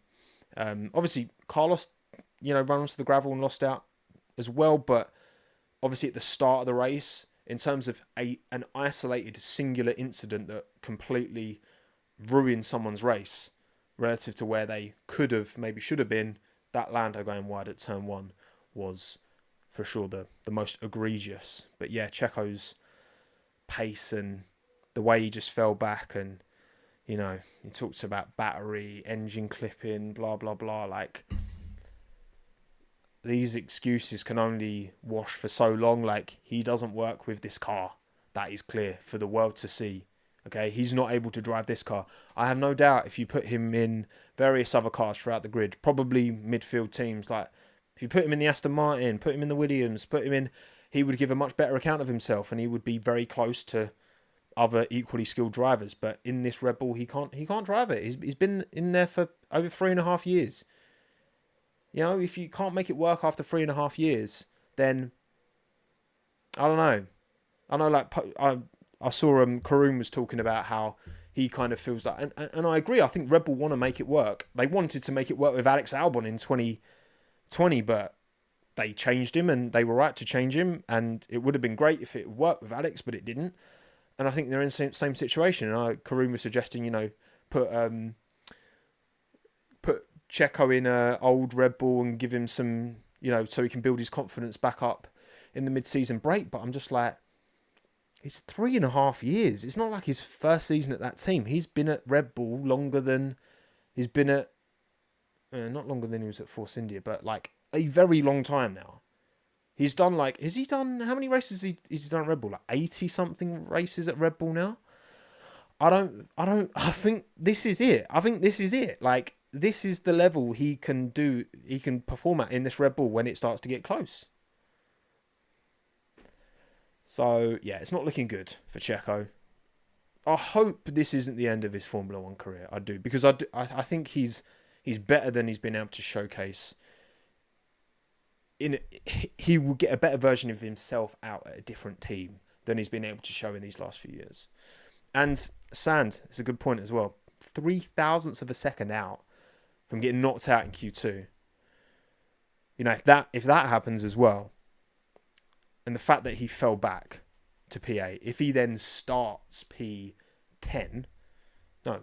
Obviously Carlos run onto the gravel and lost out as well, but obviously at the start of the race, in terms of an isolated singular incident that completely ruined someone's race relative to where they could have, maybe should have been, that Lando going wide at turn 1 was for sure the most egregious. But yeah, Checo's pace and the way he just fell back, and he talks about battery, engine clipping, blah blah blah. Like, these excuses can only wash for so long. Like, he doesn't work with this car. That is clear for the world to see. Okay, he's not able to drive this car. I have no doubt if you put him in various other cars throughout the grid, probably midfield teams, like if you put him in the Aston Martin, put him in the Williams, he would give a much better account of himself and he would be very close to other equally skilled drivers. But in this Red Bull, he can't drive it. He's been in there for over 3.5 years. If you can't make it work after 3.5 years, then I don't know. I know, like, I saw Karun was talking about how he kind of feels like, and I agree. I think Red Bull want to make it work. They wanted to make it work with Alex Albon in 2020, but they changed him, and they were right to change him. And it would have been great if it worked with Alex, but it didn't. And I think they're in the same situation. And Karun was suggesting, put Checo in a old Red Bull and give him some, so he can build his confidence back up in the mid-season break. But I'm just like, it's 3.5 years. It's not like his first season at that team. He's been at Red Bull longer than he's been at, not longer than he was at Force India, but like a very long time now. He's done how many races has he done at Red Bull? Like 80 something races at Red Bull now. I think this is it. Like, this is the level he can perform at in this Red Bull when it starts to get close. So, yeah, it's not looking good for Checo. I hope this isn't the end of his Formula One career. I do, because I think he's better than he's been able to showcase. He will get a better version of himself out at a different team than he's been able to show in these last few years. And Sand, it's a good point as well. 0.003 of a second out from getting knocked out in Q2. If that happens as well, and the fact that he fell back to P8, if he then starts P10, no,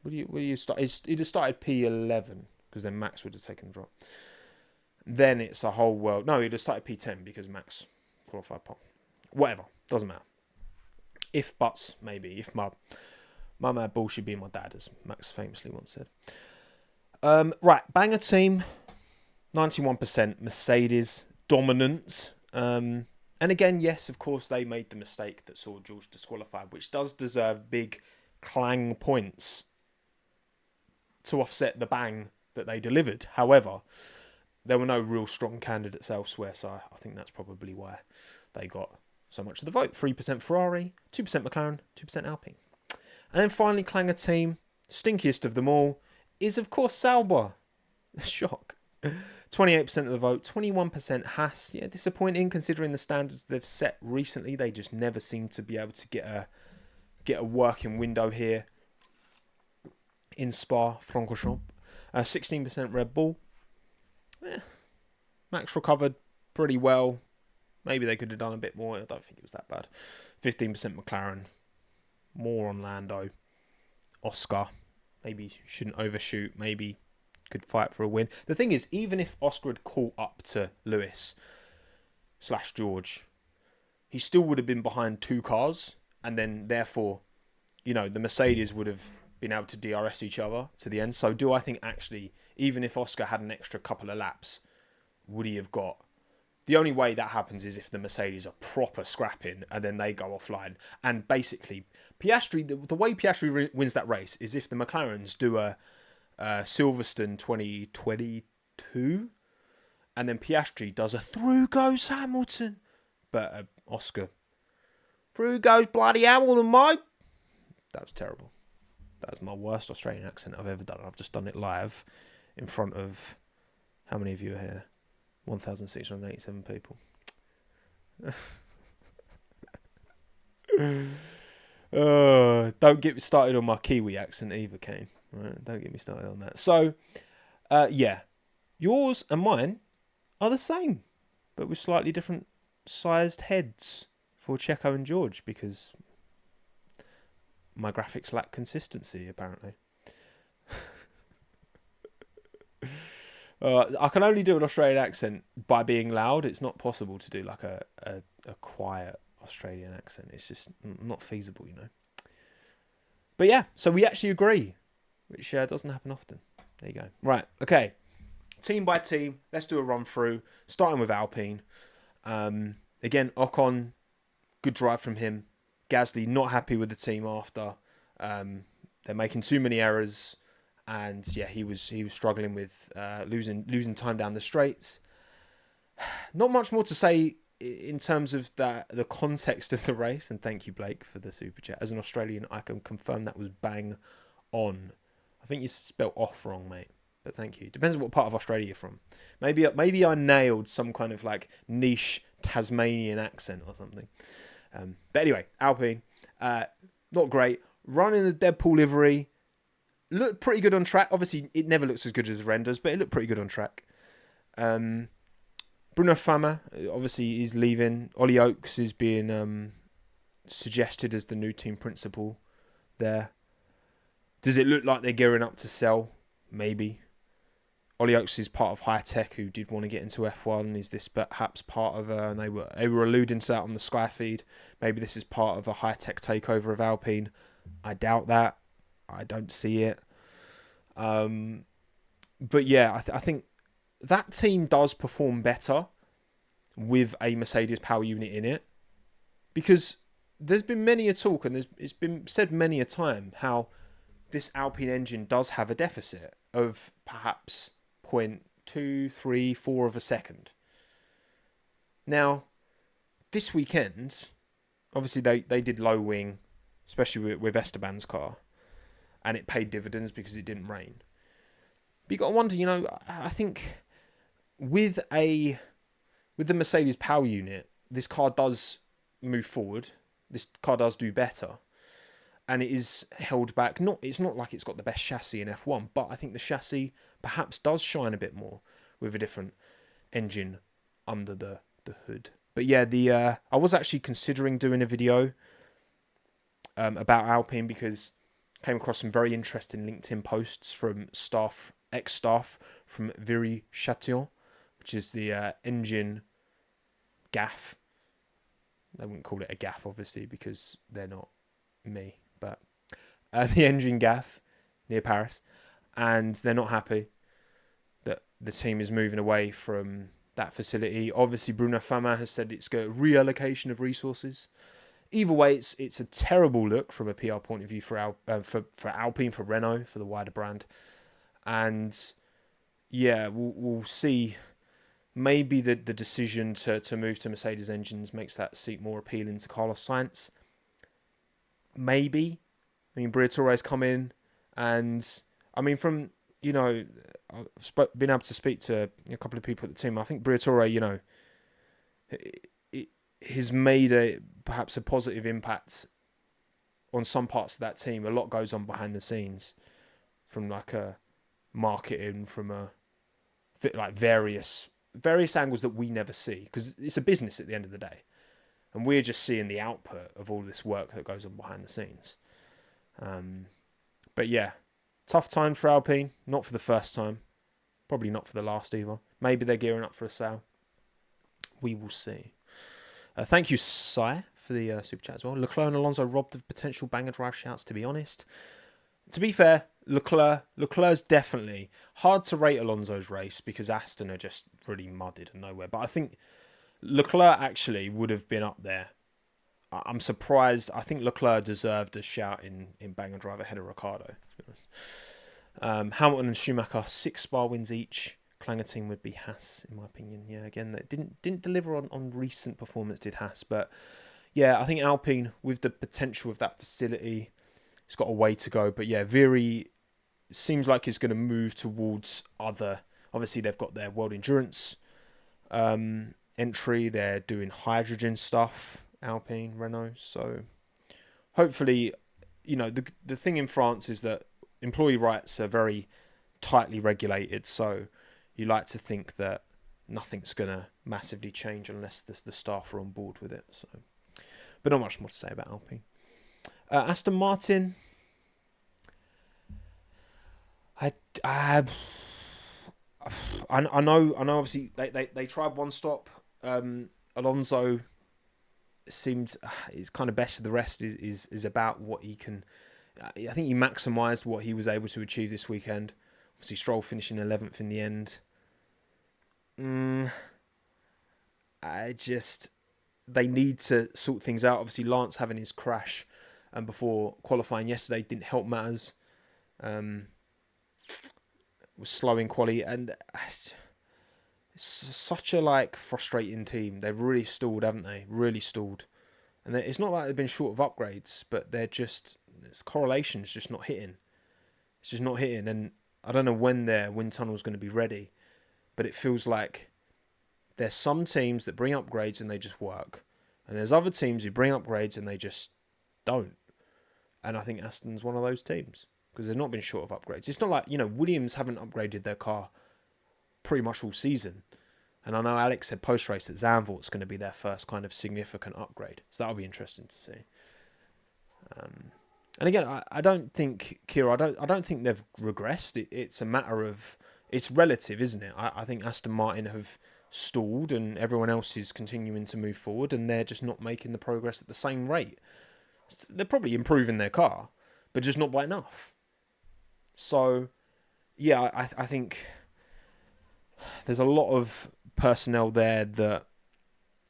would you start? He'd have started P11 because then Max would have taken the drop. Then it's a whole world. No, he'd have started P10 because Max qualified pole. Whatever, doesn't matter. If buts, maybe. If my mad bull should be my dad, as Max famously once said. Right, banger team, 91% Mercedes dominance. And again, yes, of course, they made the mistake that saw George disqualified, which does deserve big clang points to offset the bang that they delivered. However, there were no real strong candidates elsewhere, so I think that's probably why they got so much of the vote. 3% Ferrari, 2% McLaren, 2% Alpine. And then finally, clanger team, stinkiest of them all, is of course Sauber. Shock. 28% of the vote, 21% Haas. Yeah, disappointing considering the standards they've set recently. They just never seem to be able to get a working window here in Spa-Francorchamps. 16% Red Bull. Max recovered pretty well. Maybe they could have done a bit more. I don't think it was that bad. 15% McLaren. More on Lando. Oscar. Maybe shouldn't overshoot. Maybe could fight for a win. The thing is, even if Oscar had caught up to Lewis/George, he still would have been behind 2 cars. And then, therefore, the Mercedes would have been able to DRS each other to the end. So do I think actually, even if Oscar had an extra couple of laps, would he have got... The only way that happens is if the Mercedes are proper scrapping and then they go offline. And basically, Piastri, the way Piastri wins that race is if the McLarens do a Silverstone 2022 and then Piastri does a through goes Hamilton. But Oscar, through goes bloody Hamilton, mate. That was terrible. That's my worst Australian accent I've ever done. I've just done it live in front of... How many of you are here? 1,687 people. Don't get me started on my Kiwi accent either, Kane. Right? Don't get me started on that. So, yeah. Yours and mine are the same, but with slightly different sized heads for Checo and George, because my graphics lack consistency, apparently. I can only do an Australian accent by being loud. It's not possible to do like a quiet Australian accent. It's just not feasible, But yeah, so we actually agree, which doesn't happen often. There you go. Right, okay. Team by team, let's do a run through, starting with Alpine. Again, Ocon, good drive from him. Gasly, not happy with the team after. They're making too many errors. And yeah, he was struggling with losing time down the straights. Not much more to say in terms of the context of the race. And thank you, Blake, for the super chat. As an Australian, I can confirm that was bang on. I think you spelled off wrong, mate. But thank you. Depends on what part of Australia you're from. Maybe I nailed some kind of like niche Tasmanian accent or something. But anyway, Alpine, not great. Running the Deadpool livery. Looked pretty good on track. Obviously, it never looks as good as the renders, but it looked pretty good on track. Bruno Fama, obviously, he's leaving. Ollie Oakes is being suggested as the new team principal there. Does it look like they're gearing up to sell? Maybe. Ollie Oaks is part of High Tech, who did want to get into F1. Is this perhaps part of and they were alluding to that on the Sky feed. Maybe this is part of a High Tech takeover of Alpine. I doubt that. I don't see it. But yeah, I think that team does perform better with a Mercedes power unit in it, because there's been many a talk, and it's been said many a time, how this Alpine engine does have a deficit of perhaps 0.2, 3, 4 of a second. Now, this weekend, obviously they did low wing, especially with Esteban's car, and it paid dividends because it didn't rain. But you got to wonder, I think with the Mercedes power unit, this car does move forward. This car does do better. And it is held back. It's not like it's got the best chassis in F1, but I think the chassis perhaps does shine a bit more with a different engine under the hood. But yeah, I was actually considering doing a video about Alpine, because I came across some very interesting LinkedIn posts from ex-staff from Viry-Châtillon, which is the engine gaff. They wouldn't call it a gaff, obviously, because they're not me. But the engine gaff near Paris, and they're not happy that the team is moving away from that facility. Obviously, Bruno Famin has said it's got a reallocation of resources. Either way, it's a terrible look from a PR point of view for Alpine, for Renault, for the wider brand. And yeah, we'll see. Maybe the decision to move to Mercedes engines makes that seat more appealing to Carlos Sainz. Maybe. I mean, Briatore's come in, and I mean, from, I've been able to speak to a couple of people at the team. I think Briatore, has made perhaps a positive impact on some parts of that team. A lot goes on behind the scenes, from like a marketing, from a like various angles that we never see, because it's a business at the end of the day. And we're just seeing the output of all this work that goes on behind the scenes. But yeah, tough time for Alpine. Not for the first time. Probably not for the last either. Maybe they're gearing up for a sale. We will see. Thank you, Sai, for the super chat as well. Leclerc and Alonso robbed of potential banger drive shouts, to be honest. To be fair, Leclerc's definitely hard to rate Alonso's race, because Aston are just really mudded and nowhere. But I think Leclerc actually would have been up there. I'm surprised. I think Leclerc deserved a shout in Bang and Drive ahead of Ricciardo. Hamilton and Schumacher, 6 Spa wins each. Clanger team would be Haas, in my opinion. Yeah, again, they didn't deliver on recent performance, did Haas. But yeah, I think Alpine, with the potential of that facility, it's got a way to go. But yeah, Viry seems like it's going to move towards other. Obviously, they've got their World Endurance entry. They're doing hydrogen stuff, Alpine, Renault. So hopefully, the thing in France is that employee rights are very tightly regulated. So you like to think that nothing's going to massively change unless the staff are on board with it. So, but not much more to say about Alpine. Aston Martin. I know. Obviously, they tried one stop. Alonso seemed is kind of best of the rest. Is about what he can. I think he maximised what he was able to achieve this weekend. Obviously, Stroll finishing 11th in the end. They need to sort things out. Obviously, Lance having his crash before qualifying yesterday didn't help matters. Was slowing quality, and it's such a frustrating team. They've really stalled, haven't they? Really stalled. And it's not like they've been short of upgrades, but this correlation's just not hitting. It's just not hitting, and I don't know when their wind tunnel's going to be ready, but it feels like there's some teams that bring upgrades and they just work, and there's other teams who bring upgrades and they just don't. And I think Aston's one of those teams, because they've not been short of upgrades. It's not like, Williams haven't upgraded their car pretty much all season. And I know Alex said post-race that Zandvoort's going to be their first kind of significant upgrade. So that'll be interesting to see. And again, I don't think, Kira, I don't think they've regressed. It's a matter of, it's relative, isn't it? I think Aston Martin have stalled and everyone else is continuing to move forward and they're just not making the progress at the same rate. They're probably improving their car, but just not by enough. So, yeah, I think there's a lot of personnel there that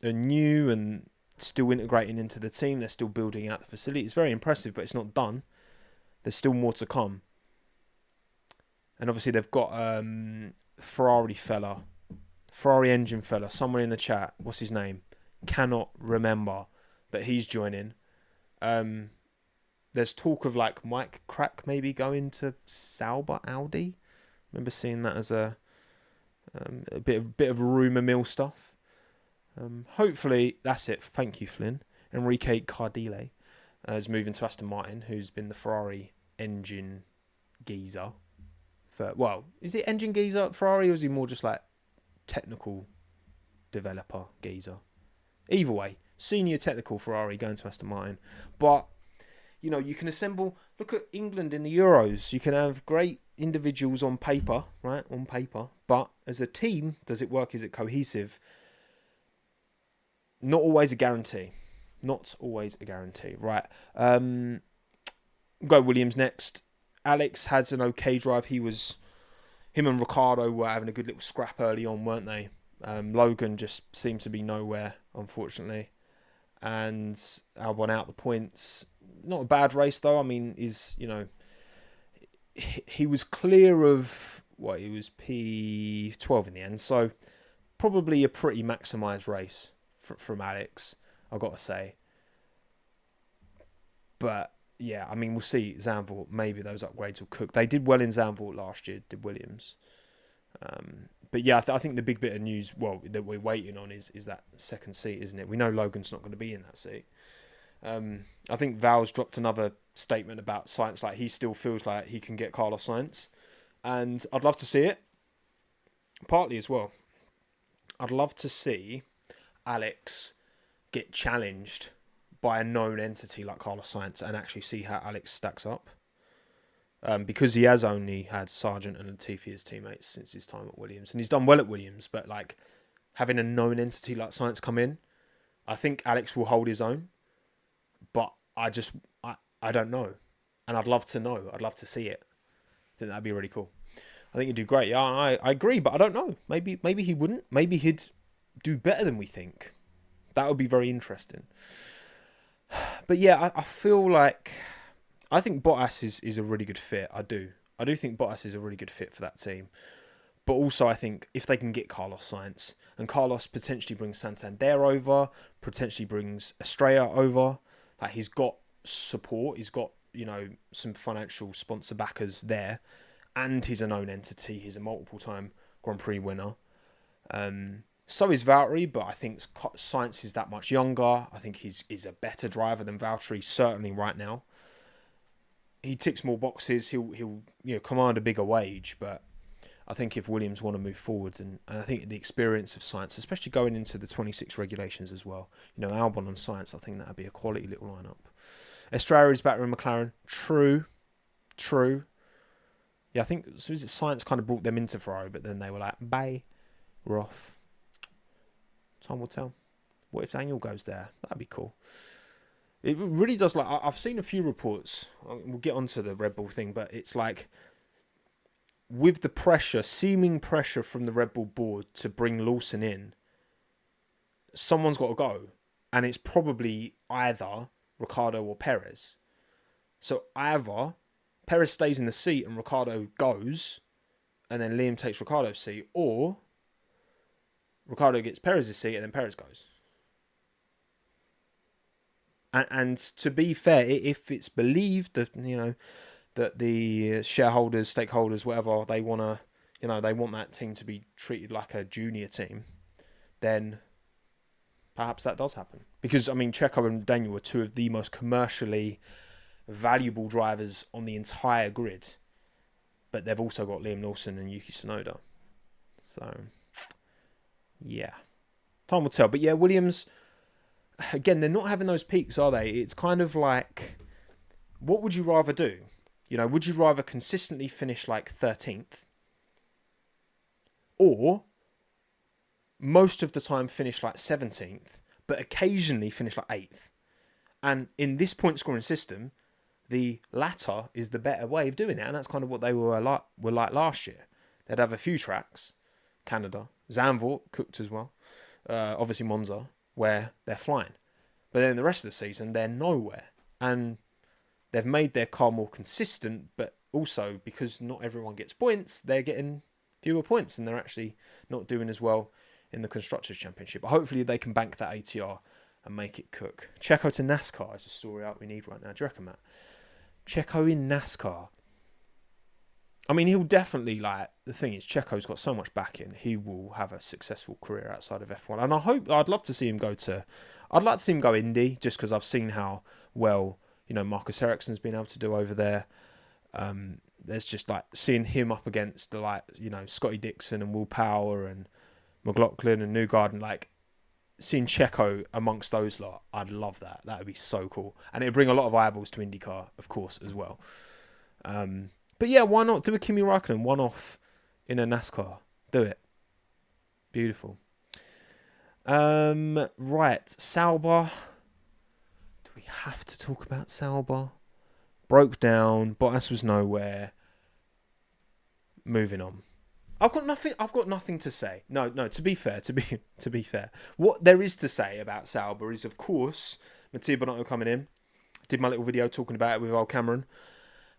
are new and still integrating into the team. They're still building out the facility. It's very impressive, but it's not done. There's still more to come. And obviously they've got Ferrari engine fella, somewhere in the chat. What's his name? Cannot remember, but he's joining. There's talk of like Mike Crack maybe going to Sauber Audi. Remember seeing that as a bit of rumour mill stuff. Hopefully that's it. Thank you, Flynn. Enrique Cardile is moving to Aston Martin, who's been the Ferrari engine geezer. Is it engine geezer at Ferrari, or is he more just like technical developer geezer? Either way, senior technical Ferrari going to Aston Martin. But, you know, you can assemble... Look at England in the Euros. You can have great individuals on paper, right? On paper. But as a team, does it work? Is it cohesive? Not always a guarantee. Not always a guarantee. Right. Go Williams next. Alex had an okay drive. Him and Ricciardo were having a good little scrap early on, weren't they? Logan just seemed to be nowhere, unfortunately. And Albon out the points. Not a bad race, though. I mean, he was clear of, he was P12 in the end. So probably a pretty maximised race from Alex, I've got to say. But yeah, I mean, we'll see Zandvoort. Maybe those upgrades will cook. They did well in Zandvoort last year, did Williams. But yeah, I think the big bit of news, that we're waiting on is that second seat, isn't it? We know Logan's not going to be in that seat. I think Val's dropped another statement about Sainz, like he still feels like he can get Carlos Sainz. And I'd love to see it. Partly as well, I'd love to see Alex get challenged by a known entity like Carlos Sainz and actually see how Alex stacks up. Because he has only had Sargent and Latifi as teammates since his time at Williams. And he's done well at Williams, but like having a known entity like Sainz come in, I think Alex will hold his own. But I don't know. And I'd love to know. I'd love to see it. I think that'd be really cool. I think he'd do great. Yeah, I agree, but I don't know. Maybe he wouldn't. Maybe he'd do better than we think. That would be very interesting. But yeah, I feel like... I think Bottas is a really good fit. I do think Bottas is a really good fit for that team. But also I think if they can get Carlos Sainz, and Carlos potentially brings Santander over, potentially brings Estrella over, like he's got support, he's got, some financial sponsor backers there, and he's a known entity, he's a multiple-time Grand Prix winner. So is Valtteri, but I think Sainz is that much younger. I think he's a better driver than Valtteri, certainly right now. He ticks more boxes. He'll command a bigger wage, but I think if Williams want to move forward, and I think the experience of Sainz, especially going into the 26 regulations as well, Albon and Sainz, I think that'd be a quality little lineup. Estrella is better in McLaren. True. Yeah, I think so. Is it Sainz kind of brought them into Ferrari, but then they were like, bye, we're off. Time will tell. What if Daniel goes there? That'd be cool. It really does. Like I've seen a few reports. We'll get onto the Red Bull thing, but it's like with the seeming pressure from the Red Bull board to bring Lawson in, someone's got to go, and it's probably either Ricciardo or Perez. So either Perez stays in the seat and Ricciardo goes, and then Liam takes Ricciardo's seat, or Ricciardo gets Perez's seat and then Perez goes. And to be fair, if it's believed that that the shareholders, stakeholders, whatever, they want that team to be treated like a junior team, then perhaps that does happen. Because I mean, Checo and Daniel are two of the most commercially valuable drivers on the entire grid, but they've also got Liam Lawson and Yuki Tsunoda. So yeah, time will tell. But yeah, Williams. Again, they're not having those peaks, are they? It's kind of like What would you rather do? You know, would you rather consistently finish like 13th, or most of the time finish like 17th, but occasionally finish like 8th? And in this point scoring system, the latter is the better way of doing it, and that's kind of what they were like last year. They'd have a few tracks, Canada, Zandvoort cooked as well, obviously Monza, where they're flying, but then the rest of the season they're nowhere, and they've made their car more consistent, but also because not everyone gets points, they're getting fewer points, and they're actually not doing as well in the Constructors' Championship. But hopefully they can bank that ATR and make it cook. Checo to NASCAR is the story out we need right now. Do you reckon, Matt? Checo in NASCAR. I mean, he'll definitely, like, the thing is, Checo's got so much backing, he will have a successful career outside of F1. And I'd love to see him I'd like to see him go Indy, just because I've seen how well, you know, Marcus Ericsson's been able to do over there. There's just, like, seeing him up against the, like, you know, Scotty Dixon and Will Power and McLaughlin and Newgarden, like, seeing Checo amongst those lot, I'd love that. That would be so cool. And it'd bring a lot of eyeballs to IndyCar, of course, as well. But yeah, why not do a Kimi Räikkönen one-off in a NASCAR? Do it. Beautiful. Right, Sauber. Do we have to talk about Sauber? Broke down. Bottas was nowhere. Moving on. I've got nothing to say. No. To be fair, what there is to say about Sauber is, of course, Mattia Binotto coming in. Did my little video talking about it with old Cameron.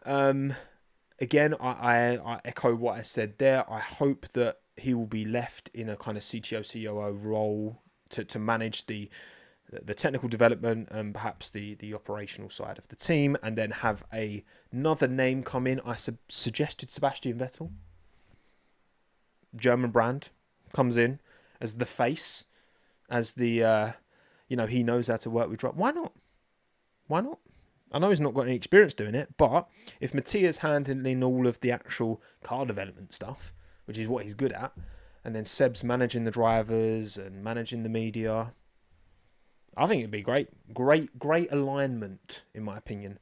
Again, I echo what I said there. I hope that he will be left in a kind of CTO, COO role to manage the technical development and perhaps the operational side of the team, and then have another name come in. I suggested Sebastian Vettel. German brand comes in as the face, as the, he knows how to work with drop. Why not? I know he's not got any experience doing it, but if Mattia's handling all of the actual car development stuff, which is what he's good at, and then Seb's managing the drivers and managing the media, I think it'd be great alignment, in my opinion.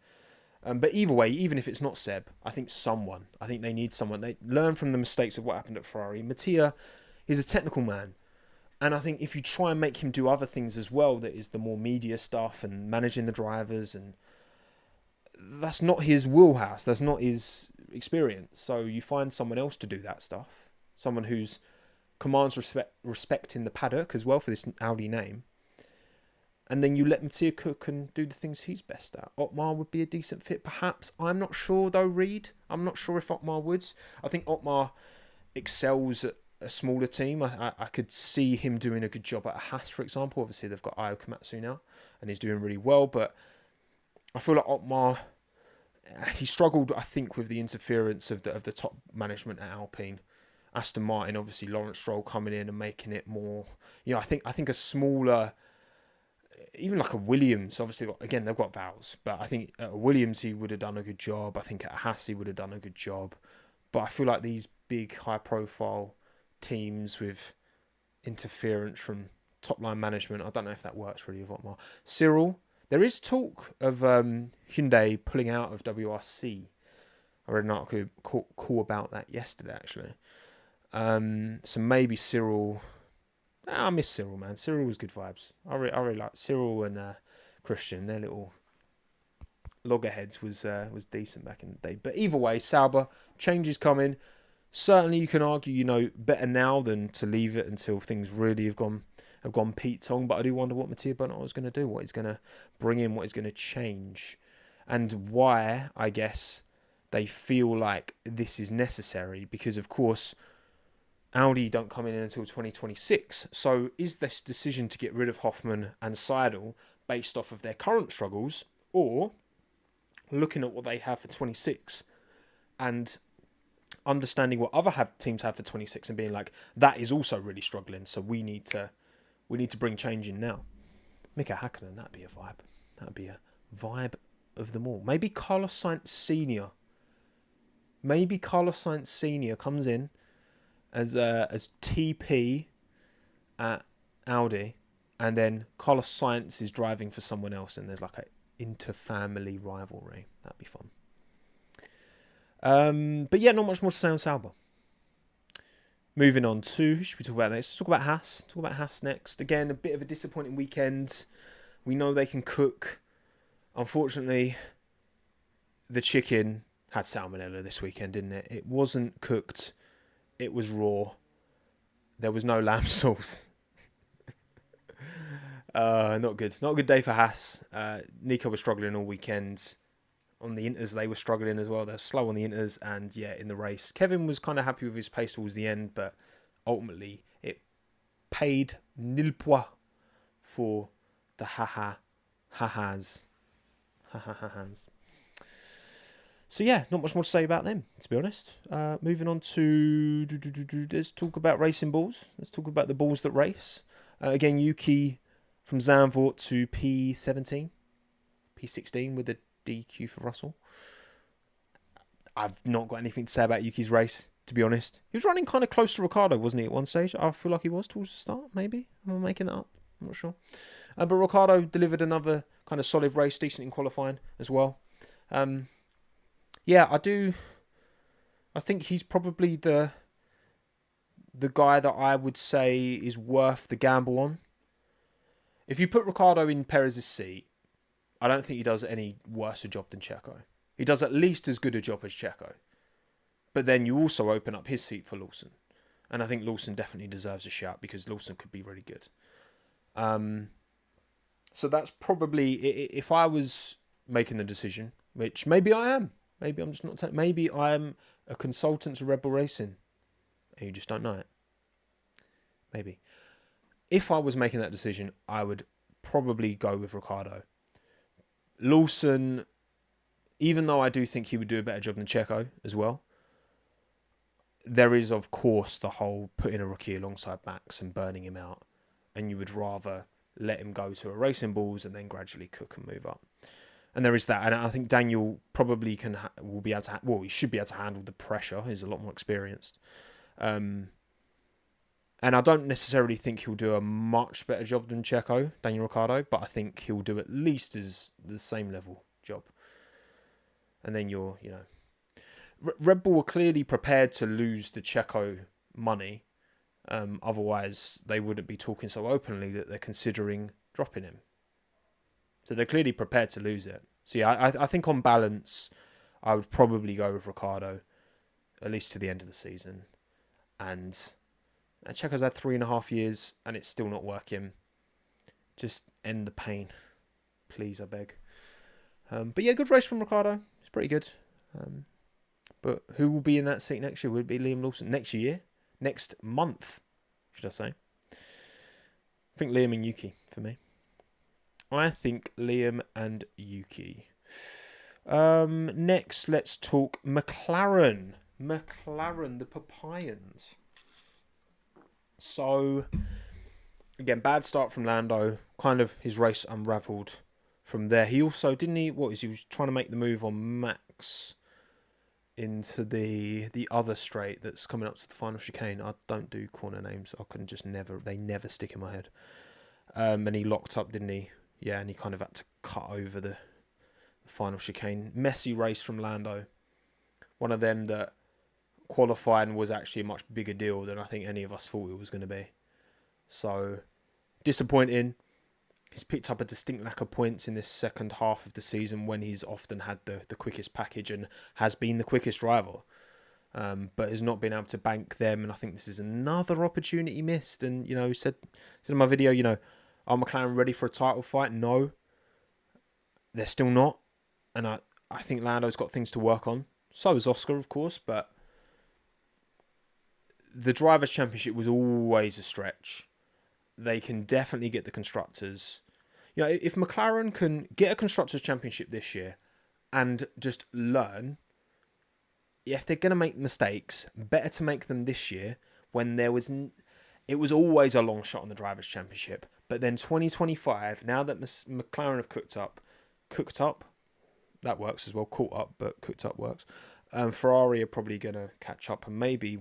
But either way, even if it's not Seb, I think they need someone. They learn from the mistakes of what happened at Ferrari. Mattia, he's a technical man. And I think if you try and make him do other things as well, that is the more media stuff and managing the drivers, and that's not his wheelhouse. That's not his experience. So you find someone else to do that stuff. Someone who's commands respect in the paddock as well for this Audi name. And then you let Mattia cook and do the things he's best at. Otmar would be a decent fit, perhaps. I'm not sure, though, Reed. I'm not sure if Otmar would. I think Otmar excels at a smaller team. I could see him doing a good job at a Haas, for example. Obviously, they've got Ayo Komatsu now, and he's doing really well. But I feel like Otmar, he struggled, I think, with the interference of the top management at Alpine. Aston Martin, obviously, Lawrence Stroll coming in and making it more... I think a smaller... Even like a Williams, obviously, again, they've got Vowles, but I think at a Williams, he would have done a good job. I think at a Haas, he would have done a good job. But I feel like these big, high-profile teams with interference from top-line management, I don't know if that works really with Otmar. Cyril, there is talk of Hyundai pulling out of WRC. I read an article cool about that yesterday, actually. So maybe Cyril... I miss Cyril, man. Cyril was good vibes. I really like Cyril and Christian. Their little loggerheads was decent back in the day. But either way, Sauber, changes coming. Certainly, you can argue, better now than to leave it until things really have gone Pete Tong. But I do wonder what Mattia Binotto is going to do, what he's going to bring in, what he's going to change, and why, I guess, they feel like this is necessary. Because, of course, Audi don't come in until 2026. So is this decision to get rid of Hoffman and Seidel based off of their current struggles, or looking at what they have for 26 and understanding what other teams have for 26 and being like, that is also really struggling, so we need to bring change in now. Mika Hakkinen, that'd be a vibe. That'd be a vibe of them all. Maybe Carlos Sainz Sr. Comes in as TP at Audi, and then Carlos Sainz is driving for someone else, and there's like inter-family rivalry. That'd be fun. But yeah, not much more to say on Sauber. Moving on to, who should we talk about next? Let's talk about Haas. Talk about Haas next. Again, a bit of a disappointing weekend. We know they can cook. Unfortunately, the chicken had salmonella this weekend, didn't it? It wasn't cooked. It was raw. There was no lamb sauce. Not good. Not a good day for Haas. Nico was struggling all weekend. On the inters, they were struggling as well. They're slow on the inters, and yeah, in the race, Kevin was kind of happy with his pace towards the end, but ultimately it paid nil pois for the ha-has. So yeah, not much more to say about them, to be honest. Moving on to let's talk about racing balls. Let's talk about the balls that race. Again, Yuki from Zandvoort to P16 with the DQ for Russell. I've not got anything to say about Yuki's race, to be honest. He was running kind of close to Ricciardo, wasn't he, at one stage? I feel like he was towards the start, maybe. Am I making that up? I'm not sure. But Ricciardo delivered another kind of solid race, decent in qualifying as well. Yeah, I think he's probably the guy that I would say is worth the gamble on. If you put Ricciardo in Perez's seat, I don't think he does any worse a job than Checo. He does at least as good a job as Checo. But then you also open up his seat for Lawson. And I think Lawson definitely deserves a shout because Lawson could be really good. So that's probably, if I was making the decision, which maybe I am. Maybe I'm just not, maybe I am a consultant to Red Bull Racing. And you just don't know it. Maybe. If I was making that decision, I would probably go with Ricciardo. Lawson, even though I do think he would do a better job than Checo as well, there is, of course, the whole putting a rookie alongside Max and burning him out. And you would rather let him go to a racing balls and then gradually cook and move up. And there is that. And I think Daniel probably will be able to, he should be able to handle the pressure. He's a lot more experienced. And I don't necessarily think he'll do a much better job than Checo, Daniel Ricciardo, but I think he'll do at least as the same level job. And then Red Bull were clearly prepared to lose the Checo money. Otherwise, they wouldn't be talking so openly that they're considering dropping him. So they're clearly prepared to lose it. So yeah, I think on balance, I would probably go with Ricciardo, at least to the end of the season. And Checo's had 3.5 years and it's still not working. Just end the pain. Please, I beg. But yeah, good race from Ricciardo. It's pretty good. But who will be in that seat next year? Would it be Liam Lawson? Next year? Next month, should I say. I think Liam and Yuki for me. I think Liam and Yuki. Next, let's talk McLaren. McLaren, the Papayans. So, again, bad start from Lando. Kind of his race unravelled from there. He also, he was trying to make the move on Max into the other straight that's coming up to the final chicane. I don't do corner names. I couldn't just they never stick in my head. And he locked up, didn't he? Yeah, and he kind of had to cut over the final chicane. Messy race from Lando. One of them that qualifying was actually a much bigger deal than I think any of us thought it was going to be. So, disappointing. He's picked up a distinct lack of points in this second half of the season when he's often had the quickest package and has been the quickest driver. But has not been able to bank them. And I think this is another opportunity missed. And, he said in my video, are McLaren ready for a title fight? No. They're still not. And I think Lando's got things to work on. So has Oscar, of course. But the Drivers' Championship was always a stretch. They can definitely get the Constructors. If McLaren can get a Constructors' Championship this year and just learn, if they're going to make mistakes, better to make them this year when it was always a long shot on the Drivers' Championship. But then 2025, now that McLaren have cooked up, that works as well. Caught up, but cooked up works. Ferrari are probably going to catch up, and maybe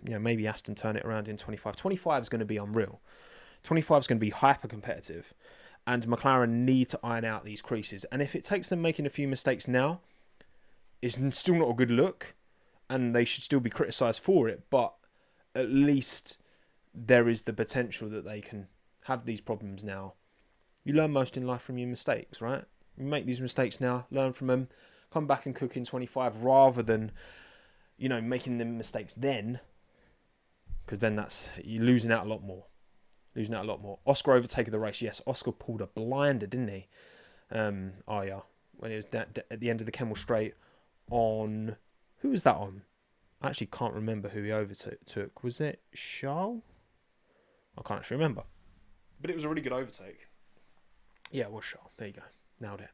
maybe Aston turn it around in 25. 25 is going to be unreal. 25 is going to be hyper competitive, And McLaren need to iron out these creases. And if it takes them making a few mistakes now, it's still not a good look. And they should still be criticised for it. But at least there is the potential that they can have these problems now. You learn most in life from your mistakes, right? You make these mistakes now, learn from them, come back and cook in 25 rather than, making them mistakes then. Because then you're losing out a lot more. Oscar overtaking the race. Yes, Oscar pulled a blinder, didn't he? When it was at the end of the Kemmel Straight on... Who was that on? I actually can't remember who he overtook. Was it Charles? I can't actually remember. But it was a really good overtake. Yeah, it was Charles. There you go. Nailed it.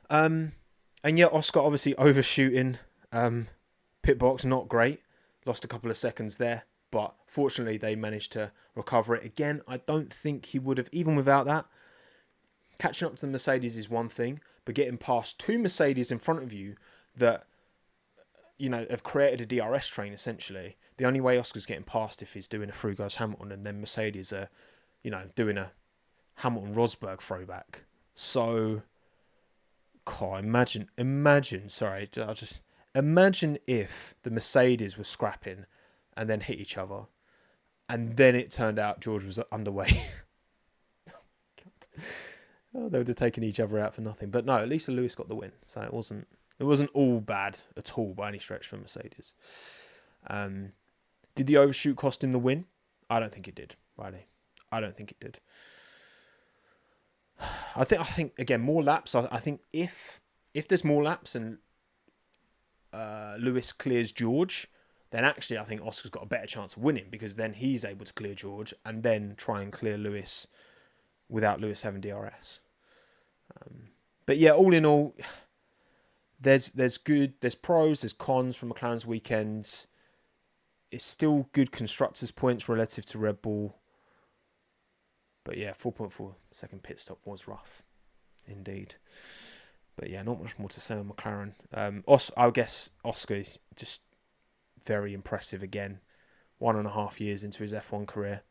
And yeah, Oscar obviously overshooting. Pit box, not great. Lost a couple of seconds there. But fortunately, they managed to recover it. Again, I don't think he would have, even without that. Catching up to the Mercedes is one thing. But getting past two Mercedes in front of you that, have created a DRS train, essentially. The only way Oscar's getting past if he's doing a through goes Hamilton, and then Mercedes are, doing a Hamilton-Rosberg throwback. So, imagine if the Mercedes were scrapping and then hit each other, and then it turned out George was underway. They would have taken each other out for nothing. But no, at least Lewis got the win, so it wasn't all bad at all by any stretch for Mercedes. Did the overshoot cost him the win? I don't think it did, Riley. I don't think it did. I think again, more laps. I think if there's more laps and Lewis clears George, then actually I think Oscar's got a better chance of winning, because then he's able to clear George and then try and clear Lewis without Lewis having DRS. But yeah, all in all, there's pros, there's cons from McLaren's weekends. It's still good constructors' points relative to Red Bull. But yeah, 4.4 second pit stop was rough, indeed. But yeah, not much more to say on McLaren. I guess Oscar is just very impressive again. 1.5 years into his F1 career,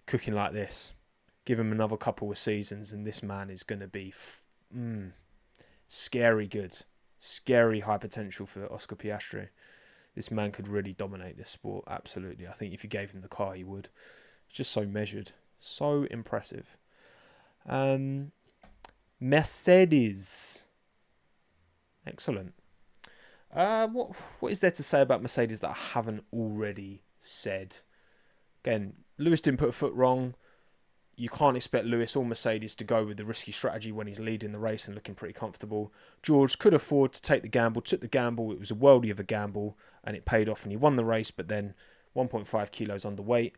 cooking like this. Give him another couple of seasons, and this man is going to be scary good, scary high potential for Oscar Piastri. This man could really dominate this sport. Absolutely, I think if you gave him the car, he would. It's just so measured, so impressive. Mercedes. Excellent. What is there to say about Mercedes that I haven't already said? Again, Lewis didn't put a foot wrong. You can't expect Lewis or Mercedes to go with the risky strategy when he's leading the race and looking pretty comfortable. George could afford to take the gamble, took the gamble. It was a worldie of a gamble, and it paid off, and he won the race, but then 1.5 kilos underweight.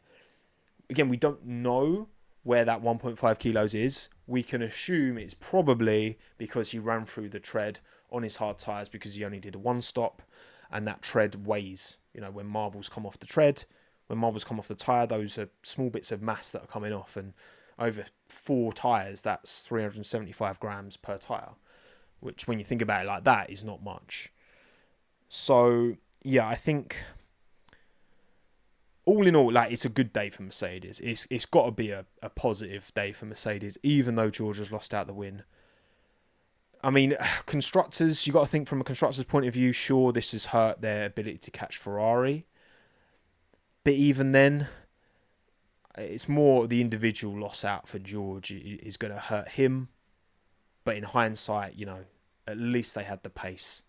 Again, we don't know where that 1.5 kilos is. We can assume it's probably because he ran through the tread on his hard tyres because he only did a one stop, and that tread weighs. When marbles come off the tread, when marbles come off the tyre, those are small bits of mass that are coming off, and over 4 tyres, that's 375 grams per tyre, which when you think about it like that is not much. So yeah, I think all in all, it's a good day for Mercedes. It's got to be a positive day for Mercedes, even though George has lost out the win. I mean, constructors, you got to think from a constructor's point of view, sure, this has hurt their ability to catch Ferrari. But even then, it's more the individual loss out for George is going to hurt him. But in hindsight, at least they had the pace.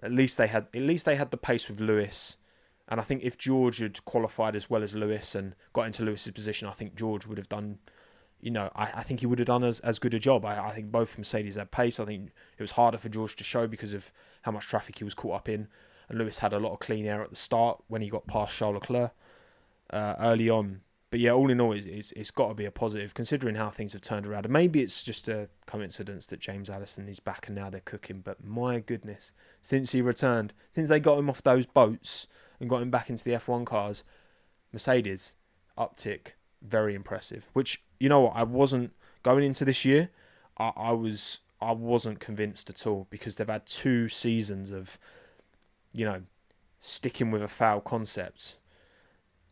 At least they had the pace with Lewis. And I think if George had qualified as well as Lewis and got into Lewis's position, I think George would have done, I think he would have done as good a job. I think both Mercedes had pace. I think it was harder for George to show because of how much traffic he was caught up in. And Lewis had a lot of clean air at the start when he got past Charles Leclerc early on. But yeah, all in all, it's got to be a positive considering how things have turned around. And maybe it's just a coincidence that James Allison is back and now they're cooking. But my goodness, since he returned, since they got him off those boats and got him back into the F1 cars, Mercedes uptick, very impressive. Which, I wasn't going into this year. I wasn't convinced at all because they've had 2 seasons of, sticking with a foul concept.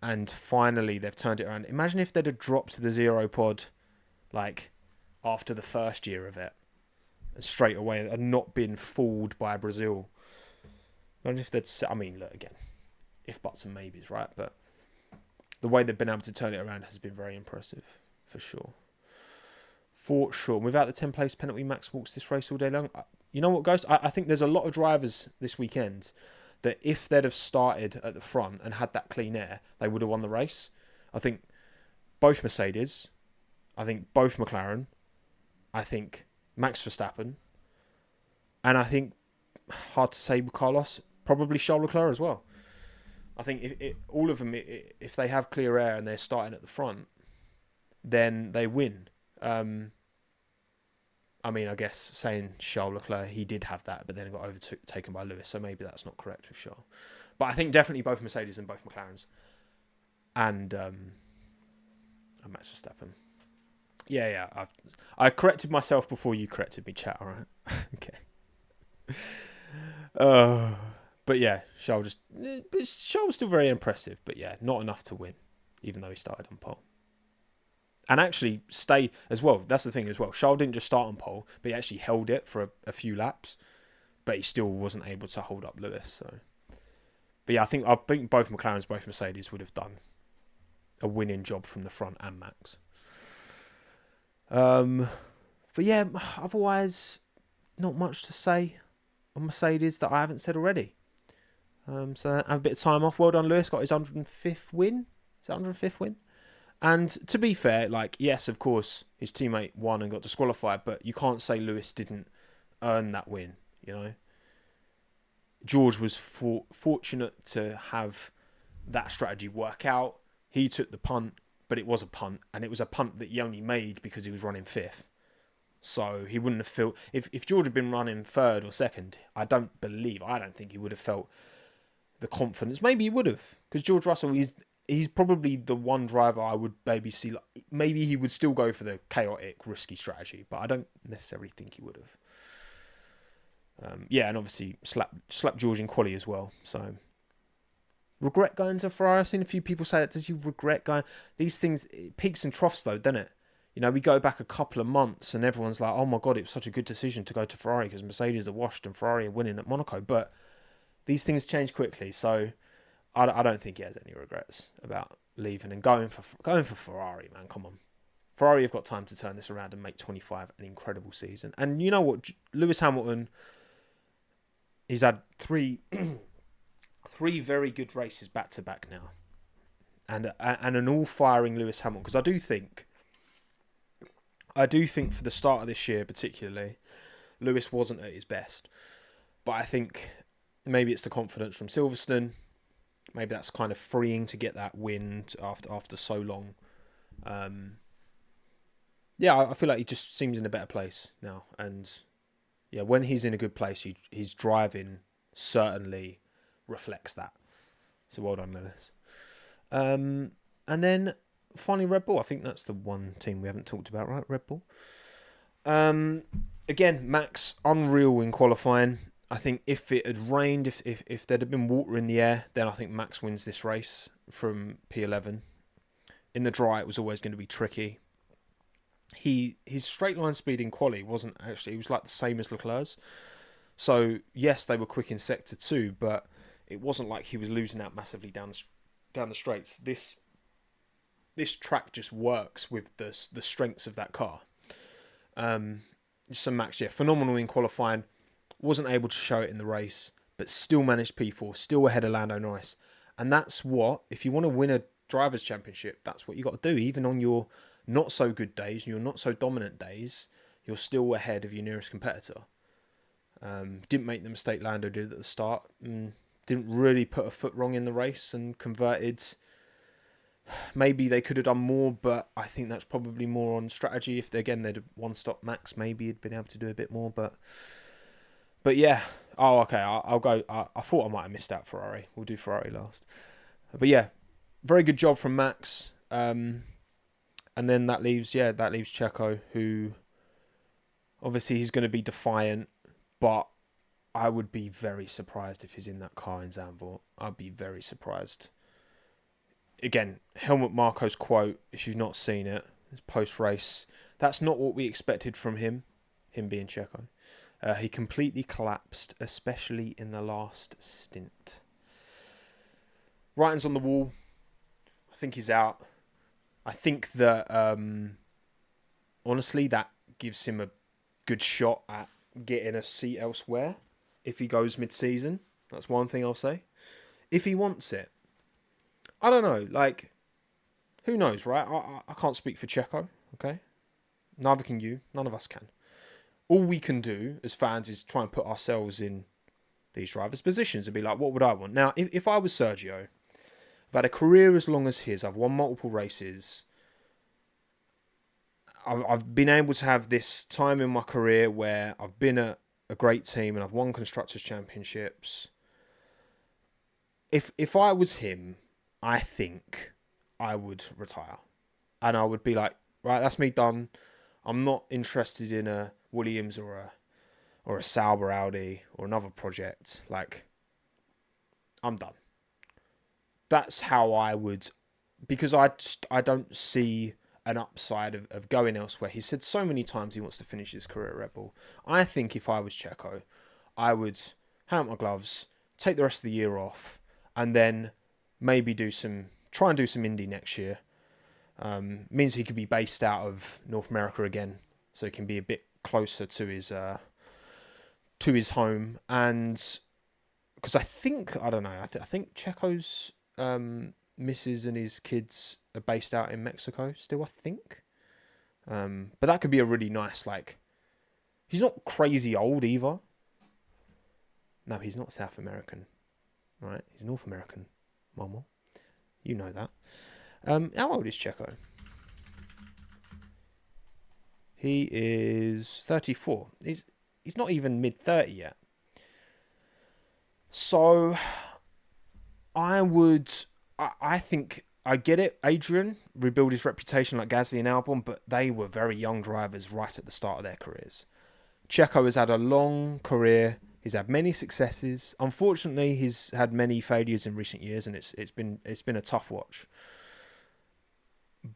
And finally, they've turned it around. Imagine if they'd have dropped the zero pod like after the first year of it, and straight away, and not been fooled by Brazil. And if they'd, I mean, look again, if buts and maybes, right? But the way they've been able to turn it around has been very impressive, for sure. For sure. Without the 10 place penalty, Max walks this race all day long. You know what, guys? I think there's a lot of drivers this weekend that if they'd have started at the front and had that clean air, they would have won the race. I think both Mercedes, I think both McLaren, I think Max Verstappen, and I think, hard to say with Carlos, probably Charles Leclerc as well. I think all of them, if they have clear air and they're starting at the front, then they win. I mean, I guess saying Charles Leclerc, he did have that, but then it got overtaken by Lewis, so maybe that's not correct with Charles. But I think definitely both Mercedes and both McLarens. And Max Verstappen. Yeah. I corrected myself before you corrected me, chat, alright? Okay. But yeah, Charles was still very impressive, but yeah, not enough to win, even though he started on pole. And actually stay as well. That's the thing as well. Charles didn't just start on pole, but he actually held it for a few laps, but he still wasn't able to hold up Lewis. So, but yeah, I think both McLarens, both Mercedes would have done a winning job from the front and Max. But yeah, otherwise, not much to say on Mercedes that I haven't said already. So have a bit of time off. Well done, Lewis. Got his 105th win. Is that 105th win? And to be fair, like, yes, of course, his teammate won and got disqualified, but you can't say Lewis didn't earn that win, you know? George was fortunate to have that strategy work out. He took the punt, but it was a punt, and it was a punt that he only made because he was running fifth. So he wouldn't have felt... If George had been running third or second, I don't think he would have felt the confidence. Maybe he would have, because George Russell he's probably the one driver I would maybe see. Like, maybe he would still go for the chaotic, risky strategy, but I don't necessarily think he would have. Yeah, and obviously slapped George in quali as well. So regret going to Ferrari. I've seen a few people say that. Does he regret going? These things, peaks and troughs though, doesn't it? You know, we go back a couple of months and everyone's like, oh my God, it was such a good decision to go to Ferrari because Mercedes are washed and Ferrari are winning at Monaco. But these things change quickly. So I don't think he has any regrets about leaving and going for Ferrari, man. Come on. Ferrari have got time to turn this around and make 25 an incredible season. And you know what? Lewis Hamilton, he's had three very good races back-to-back now. And an all-firing Lewis Hamilton. Because I do think for the start of this year particularly, Lewis wasn't at his best. But I think maybe it's the confidence from Silverstone. Maybe that's kind of freeing to get that win after so long. Yeah, I feel like he just seems in a better place now. And yeah, when he's in a good place, his driving certainly reflects that. So well done, Lewis. And then finally, Red Bull. I think that's the one team we haven't talked about, right? Red Bull. Again, Max, unreal in qualifying. I think if it had rained, if there'd have been water in the air, then I think Max wins this race from P11. In the dry, it was always going to be tricky. His straight line speed in quali wasn't actually, it was like the same as Leclerc's. So yes, they were quick in sector 2, but it wasn't like he was losing out massively down the straights. This track just works with the strengths of that car. So Max, yeah, phenomenal in qualifying. Wasn't able to show it in the race, but still managed P4, still ahead of Lando Norris. And that's what, if you want to win a Drivers' Championship, that's what you got to do. Even on your not so good days, your not so dominant days, you're still ahead of your nearest competitor. Didn't make the mistake Lando did at the start. Didn't really put a foot wrong in the race and converted. Maybe they could have done more, but I think that's probably more on strategy. If they'd one-stop Max, maybe he'd been able to do a bit more, But yeah, okay, I'll go. I thought I might have missed out Ferrari. We'll do Ferrari last. But yeah, very good job from Max. And then that leaves Checo, who obviously he's going to be defiant, but I would be very surprised if he's in that car in Zandvoort. I'd be very surprised. Again, Helmut Marko's quote, if you've not seen it, it's post-race. That's not what we expected from him being Checo. He completely collapsed, especially in the last stint. Writing's on the wall. I think he's out. I think that, honestly, that gives him a good shot at getting a seat elsewhere if he goes mid-season. That's one thing I'll say. If he wants it. I don't know. Like, who knows, right? I can't speak for Checo, okay? Neither can you. None of us can. All we can do as fans is try and put ourselves in these drivers' positions and be like, what would I want? Now, if I was Sergio, I've had a career as long as his. I've won multiple races. I've been able to have this time in my career where I've been at a great team and I've won Constructors' Championships. If I was him, I think I would retire. And I would be like, right, that's me done. I'm not interested in a Williams or a Sauber Audi or another project. Like, I'm done. That's how I would, because I don't see an upside of going elsewhere. He said so many times he wants to finish his career at Red Bull. I think if I was Checo, I would hang up my gloves, take the rest of the year off, and then maybe try and do some Indy next year. Means he could be based out of North America again, so he can be a bit closer to his home. And because I think Checo's missus and his kids are based out in Mexico still, I think. But that could be a really nice, like, he's not crazy old either. No, he's not South American, right? He's North American, Mama. You know that. How old is Checo? He is 34. He's not even mid-30 yet. So, I think, I get it. Adrian rebuilt his reputation like Gasly and Albon, but they were very young drivers right at the start of their careers. Checo has had a long career. He's had many successes. Unfortunately, he's had many failures in recent years, and it's been a tough watch.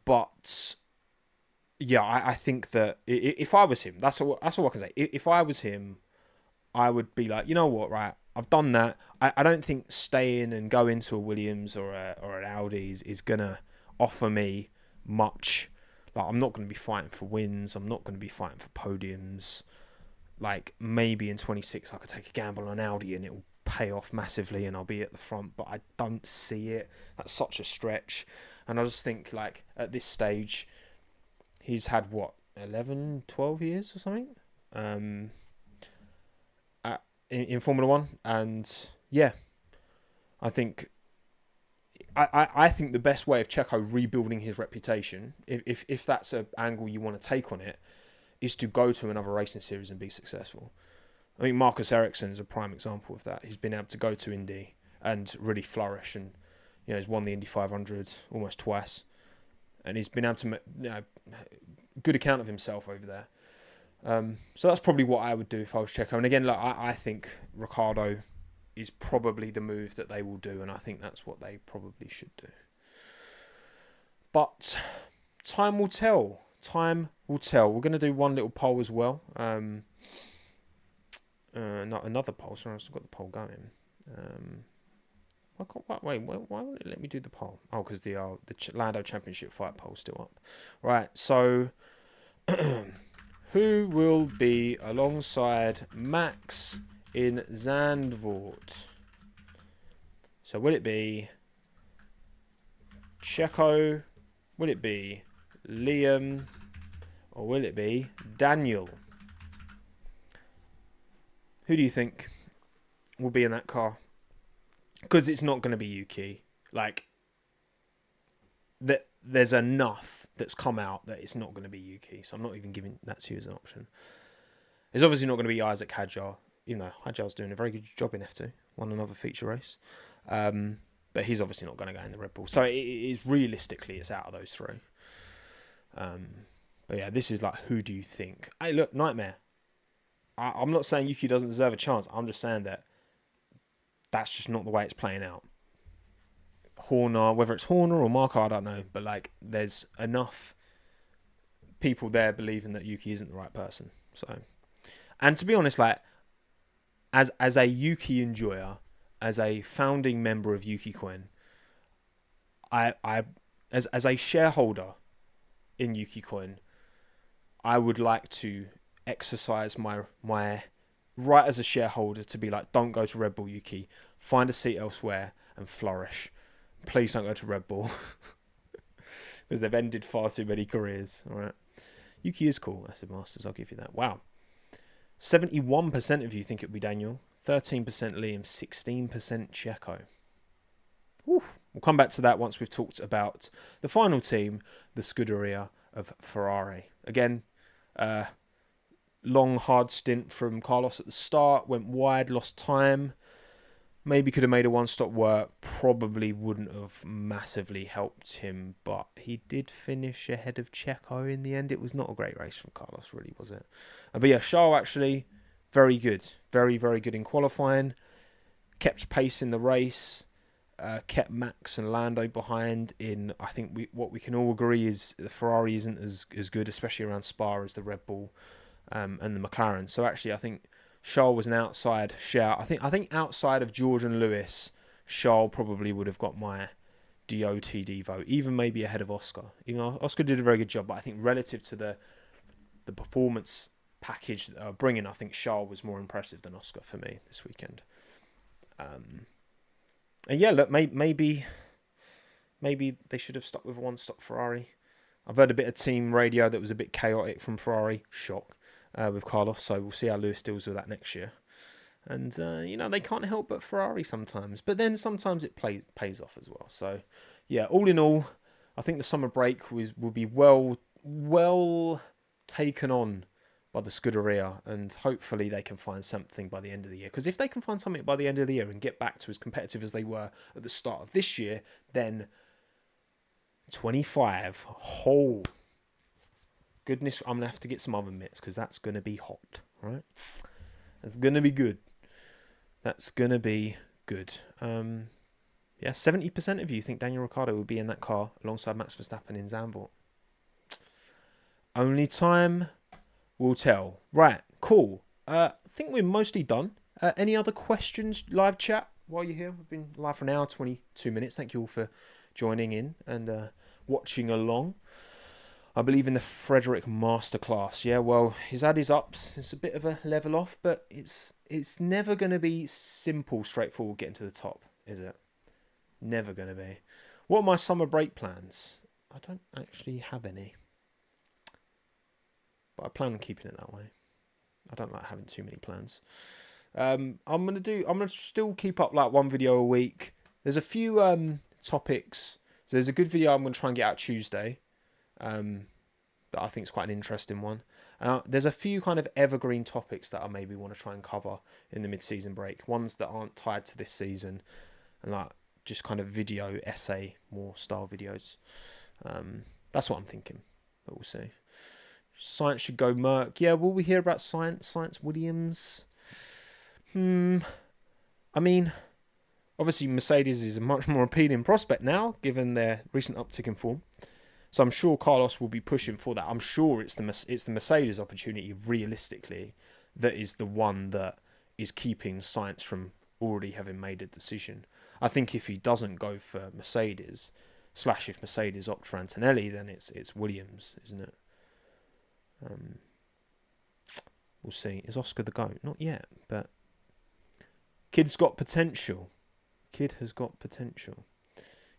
But yeah, I think that if I was him, that's all I can say. If I was him, I would be like, you know what, right? I've done that. I don't think staying and going to a Williams or an Audi is gonna offer me much. Like, I'm not going to be fighting for wins. I'm not going to be fighting for podiums. Like, maybe in 26 I could take a gamble on Audi and it will pay off massively and I'll be at the front, but I don't see it. That's such a stretch. And I just think, like, at this stage, he's had, 11, 12 years or something in Formula One. And, yeah, I think I think the best way of Checo rebuilding his reputation, if that's an angle you want to take on it, is to go to another racing series and be successful. I think Marcus Ericsson is a prime example of that. He's been able to go to Indy and really flourish, and he's won the Indy 500 almost twice, and he's been able to make good account of himself over there. So that's probably what I would do if I was Checo. And again, I think Ricciardo is probably the move that they will do, and I think that's what they probably should do. But time will tell. Time will tell. We're going to do one little poll as well. Not another poll. Sorry, I've still got the poll going. Why won't it let me do the poll? Oh, because the Lando Championship fight poll's still up. Right, so who will be alongside Max in Zandvoort? So will it be Checo? Will it be Liam? Or will it be Daniel? Who do you think will be in that car? Because it's not going to be Yuki. Like, there's enough that's come out that it's not going to be Yuki. So I'm not even giving that to you as an option. It's obviously not going to be Isaac Hadjar, even though Hadjar's doing a very good job in F2. Won another feature race. But he's obviously not going to go in the Red Bull. So it is realistically, it's out of those three. But yeah, this is like, who do you think? Hey, look, Nightmare. I'm not saying Yuki doesn't deserve a chance. I'm just saying that that's just not the way it's playing out. Horner, whether it's Horner or Marco, I don't know. But, like, there's enough people there believing that Yuki isn't the right person. So, and to be honest, like as a Yuki enjoyer, as a founding member of YukiCoin, as a shareholder in YukiCoin, I would like to exercise my right as a shareholder to be like, don't go to Red Bull, Yuki. Find a seat elsewhere and flourish. Please don't go to Red Bull. Because they've ended far too many careers. All right. Yuki is cool, Acid Masters. I'll give you that. Wow. 71% of you think it would be Daniel. 13% Liam. 16% Checo. Whew. We'll come back to that once we've talked about the final team, the Scuderia of Ferrari. Again, long, hard stint from Carlos at the start. Went wide, lost time. Maybe could have made a one-stop work. Probably wouldn't have massively helped him. But he did finish ahead of Checo in the end. It was not a great race from Carlos, really, was it? But yeah, Charles actually, very good. Very, very good in qualifying. Kept pace in the race. Kept Max and Lando behind in, I think what we can all agree is the Ferrari isn't as good, especially around Spa, as the Red Bull and the McLaren. So actually, I think Charles was an outside shout. I think outside of George and Lewis, Charles probably would have got my DOTD vote, even maybe ahead of Oscar. Even though Oscar did a very good job, but I think relative to the performance package that they were bringing, I think Charles was more impressive than Oscar for me this weekend. And yeah, look, maybe they should have stuck with a one-stop Ferrari. I've heard a bit of team radio that was a bit chaotic from Ferrari. Shock. With Carlos, so we'll see how Lewis deals with that next year. And, they can't help but Ferrari sometimes. But then sometimes it pays off as well. So, yeah, all in all, I think the summer break will be well taken on by the Scuderia. And hopefully they can find something by the end of the year. Because if they can find something by the end of the year and get back to as competitive as they were at the start of this year, then 25, goodness, I'm going to have to get some oven mitts because that's going to be hot, right? That's going to be good. That's going to be good. 70% of you think Daniel Ricciardo will be in that car alongside Max Verstappen in Zandvoort. Only time will tell. Right, cool. I think we're mostly done. Any other questions, live chat, while you're here? We've been live for an hour, 22 minutes. Thank you all for joining in and watching along. I believe in the Frederick Masterclass. Yeah, well, he's had his ups. It's a bit of a level off, but it's never going to be simple, straightforward getting to the top, is it? Never going to be. What are my summer break plans? I don't actually have any. But I plan on keeping it that way. I don't like having too many plans. I'm gonna still keep up like one video a week. There's a few topics. So there's a good video I'm gonna try and get out Tuesday. That I think is quite an interesting one. There's a few kind of evergreen topics that I maybe want to try and cover in the mid-season break. Ones that aren't tied to this season, and like just kind of video essay more style videos. That's what I'm thinking, but we'll see. Science should go Merc. Yeah, will we hear about Science Williams? I mean, obviously Mercedes is a much more appealing prospect now, given their recent uptick in form. So I'm sure Carlos will be pushing for that. I'm sure it's the Mercedes opportunity, realistically, that is the one that is keeping Sainz from already having made a decision. I think if he doesn't go for Mercedes, / if Mercedes opt for Antonelli, then it's Williams, isn't it? We'll see. Is Oscar the GOAT? Not yet, but kid's got potential. Kid has got potential.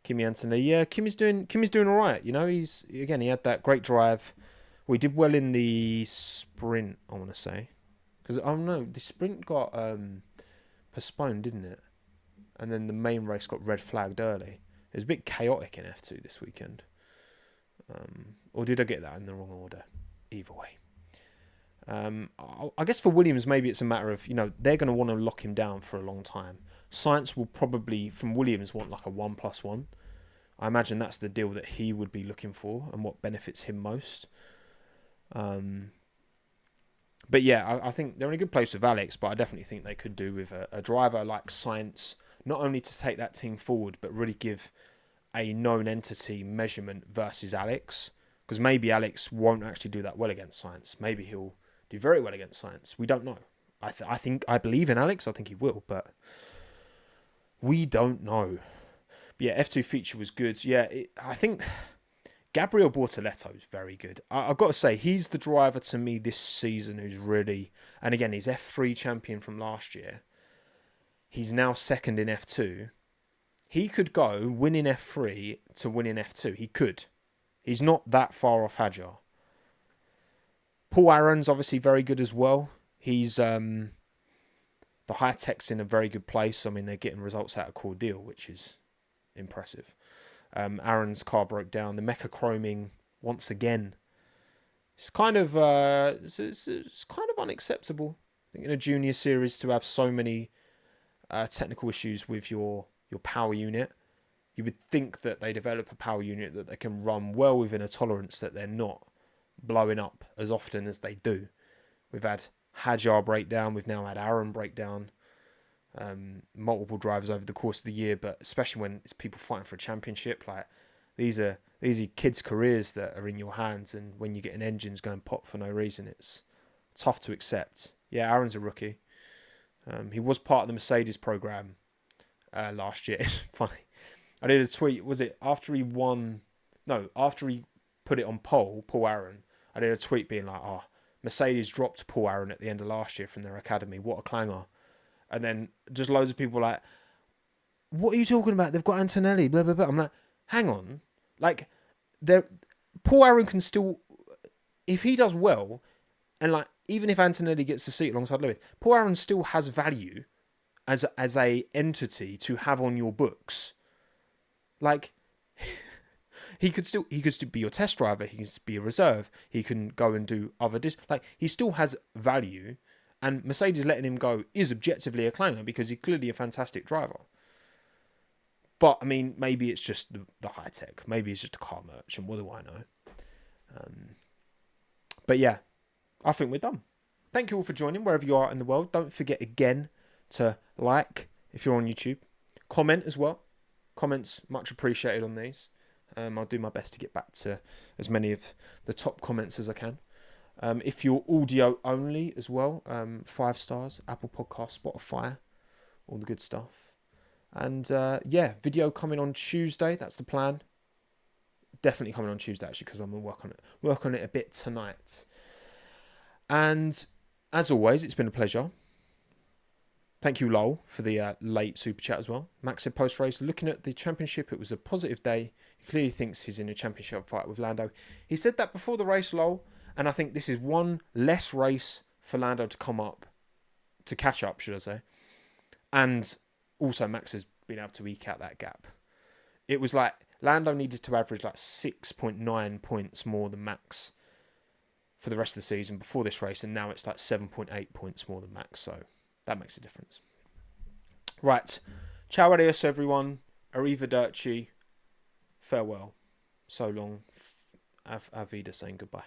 Kimi Antonelli, yeah, Kimi's doing all right. You know, he had that great drive. Well, he did well in the sprint, I want to say, because the sprint got postponed, didn't it? And then the main race got red flagged early. It was a bit chaotic in F2 this weekend. Or did I get that in the wrong order? Either way. I guess for Williams, maybe it's a matter of, they're going to want to lock him down for a long time. Sainz will probably, from Williams, want like a 1+1. I imagine that's the deal that he would be looking for and what benefits him most. But yeah, I think they're in a good place with Alex, but I definitely think they could do with a driver like Sainz, not only to take that team forward, but really give a known entity measurement versus Alex, Because maybe Alex won't actually do that well against Science. Maybe he'll do very well against Science. We don't know. I believe in Alex. I think he will, but we don't know. But yeah, F2 feature was good. Yeah, I think Gabriel Bortoletto is very good. I've got to say, he's the driver to me this season who's really... And again, he's F3 champion from last year. He's now second in F2. He could go winning F3 to winning F2. He could. He's not that far off Hadjar. Paul Aaron's obviously very good as well. He's... the high tech's in a very good place. I mean, they're getting results out of Cordeal, which is impressive. Aaron's car broke down. The mecha chroming once again. It's kind of it's kind of unacceptable. I think in a junior series to have so many technical issues with your power unit. You would think that they develop a power unit that they can run well within a tolerance that they're not blowing up as often as they do. We've had Hadjar breakdown. We've now had Aaron breakdown. Multiple drivers over the course of the year, but especially when it's people fighting for a championship, like these are kids' careers that are in your hands, and when you get an engines going pop for no reason, it's tough to accept. Yeah, Aaron's a rookie. He was part of the Mercedes program last year. Funny, I did a tweet. Was it after he won? No, after he put it on pole, Paul Aaron. I did a tweet being like, "Oh, Mercedes dropped Paul Aaron at the end of last year from their academy. What a clanger!" And then just loads of people like, what are you talking about? They've got Antonelli, blah, blah, blah. I'm like, hang on. Like, Paul Aaron can still, if he does well, and like, even if Antonelli gets the seat alongside Lewis, Paul Aaron still has value as a entity to have on your books. Like, he could still be your test driver. He can be a reserve. He can go and do other like, he still has value. And Mercedes letting him go is objectively a clanger because he's clearly a fantastic driver. But, I mean, maybe it's just the high tech. Maybe it's just a car merchant. What do I know? But yeah, I think we're done. Thank you all for joining wherever you are in the world. Don't forget again to like if you're on YouTube. Comment as well. Comments much appreciated on these. I'll do my best to get back to as many of the top comments as I can. If you're audio only as well, 5 stars, Apple Podcasts, Spotify, all the good stuff. And yeah, video coming on Tuesday. That's the plan. Definitely coming on Tuesday actually, because I'm gonna work on it a bit tonight. And as always, it's been a pleasure. Thank you, Lowell, for the late super chat as well. Max said post race, looking at the championship, it was a positive day. He clearly thinks he's in a championship fight with Lando. He said that before the race, Lowell. And I think this is one less race for Lando to catch up, should I say. And also Max has been able to eke out that gap. It was like Lando needed to average like 6.9 points more than Max for the rest of the season before this race. And now it's like 7.8 points more than Max. So that makes a difference. Right. Ciao adios, everyone. Arrivederci. Farewell. So long. Avida saying goodbye.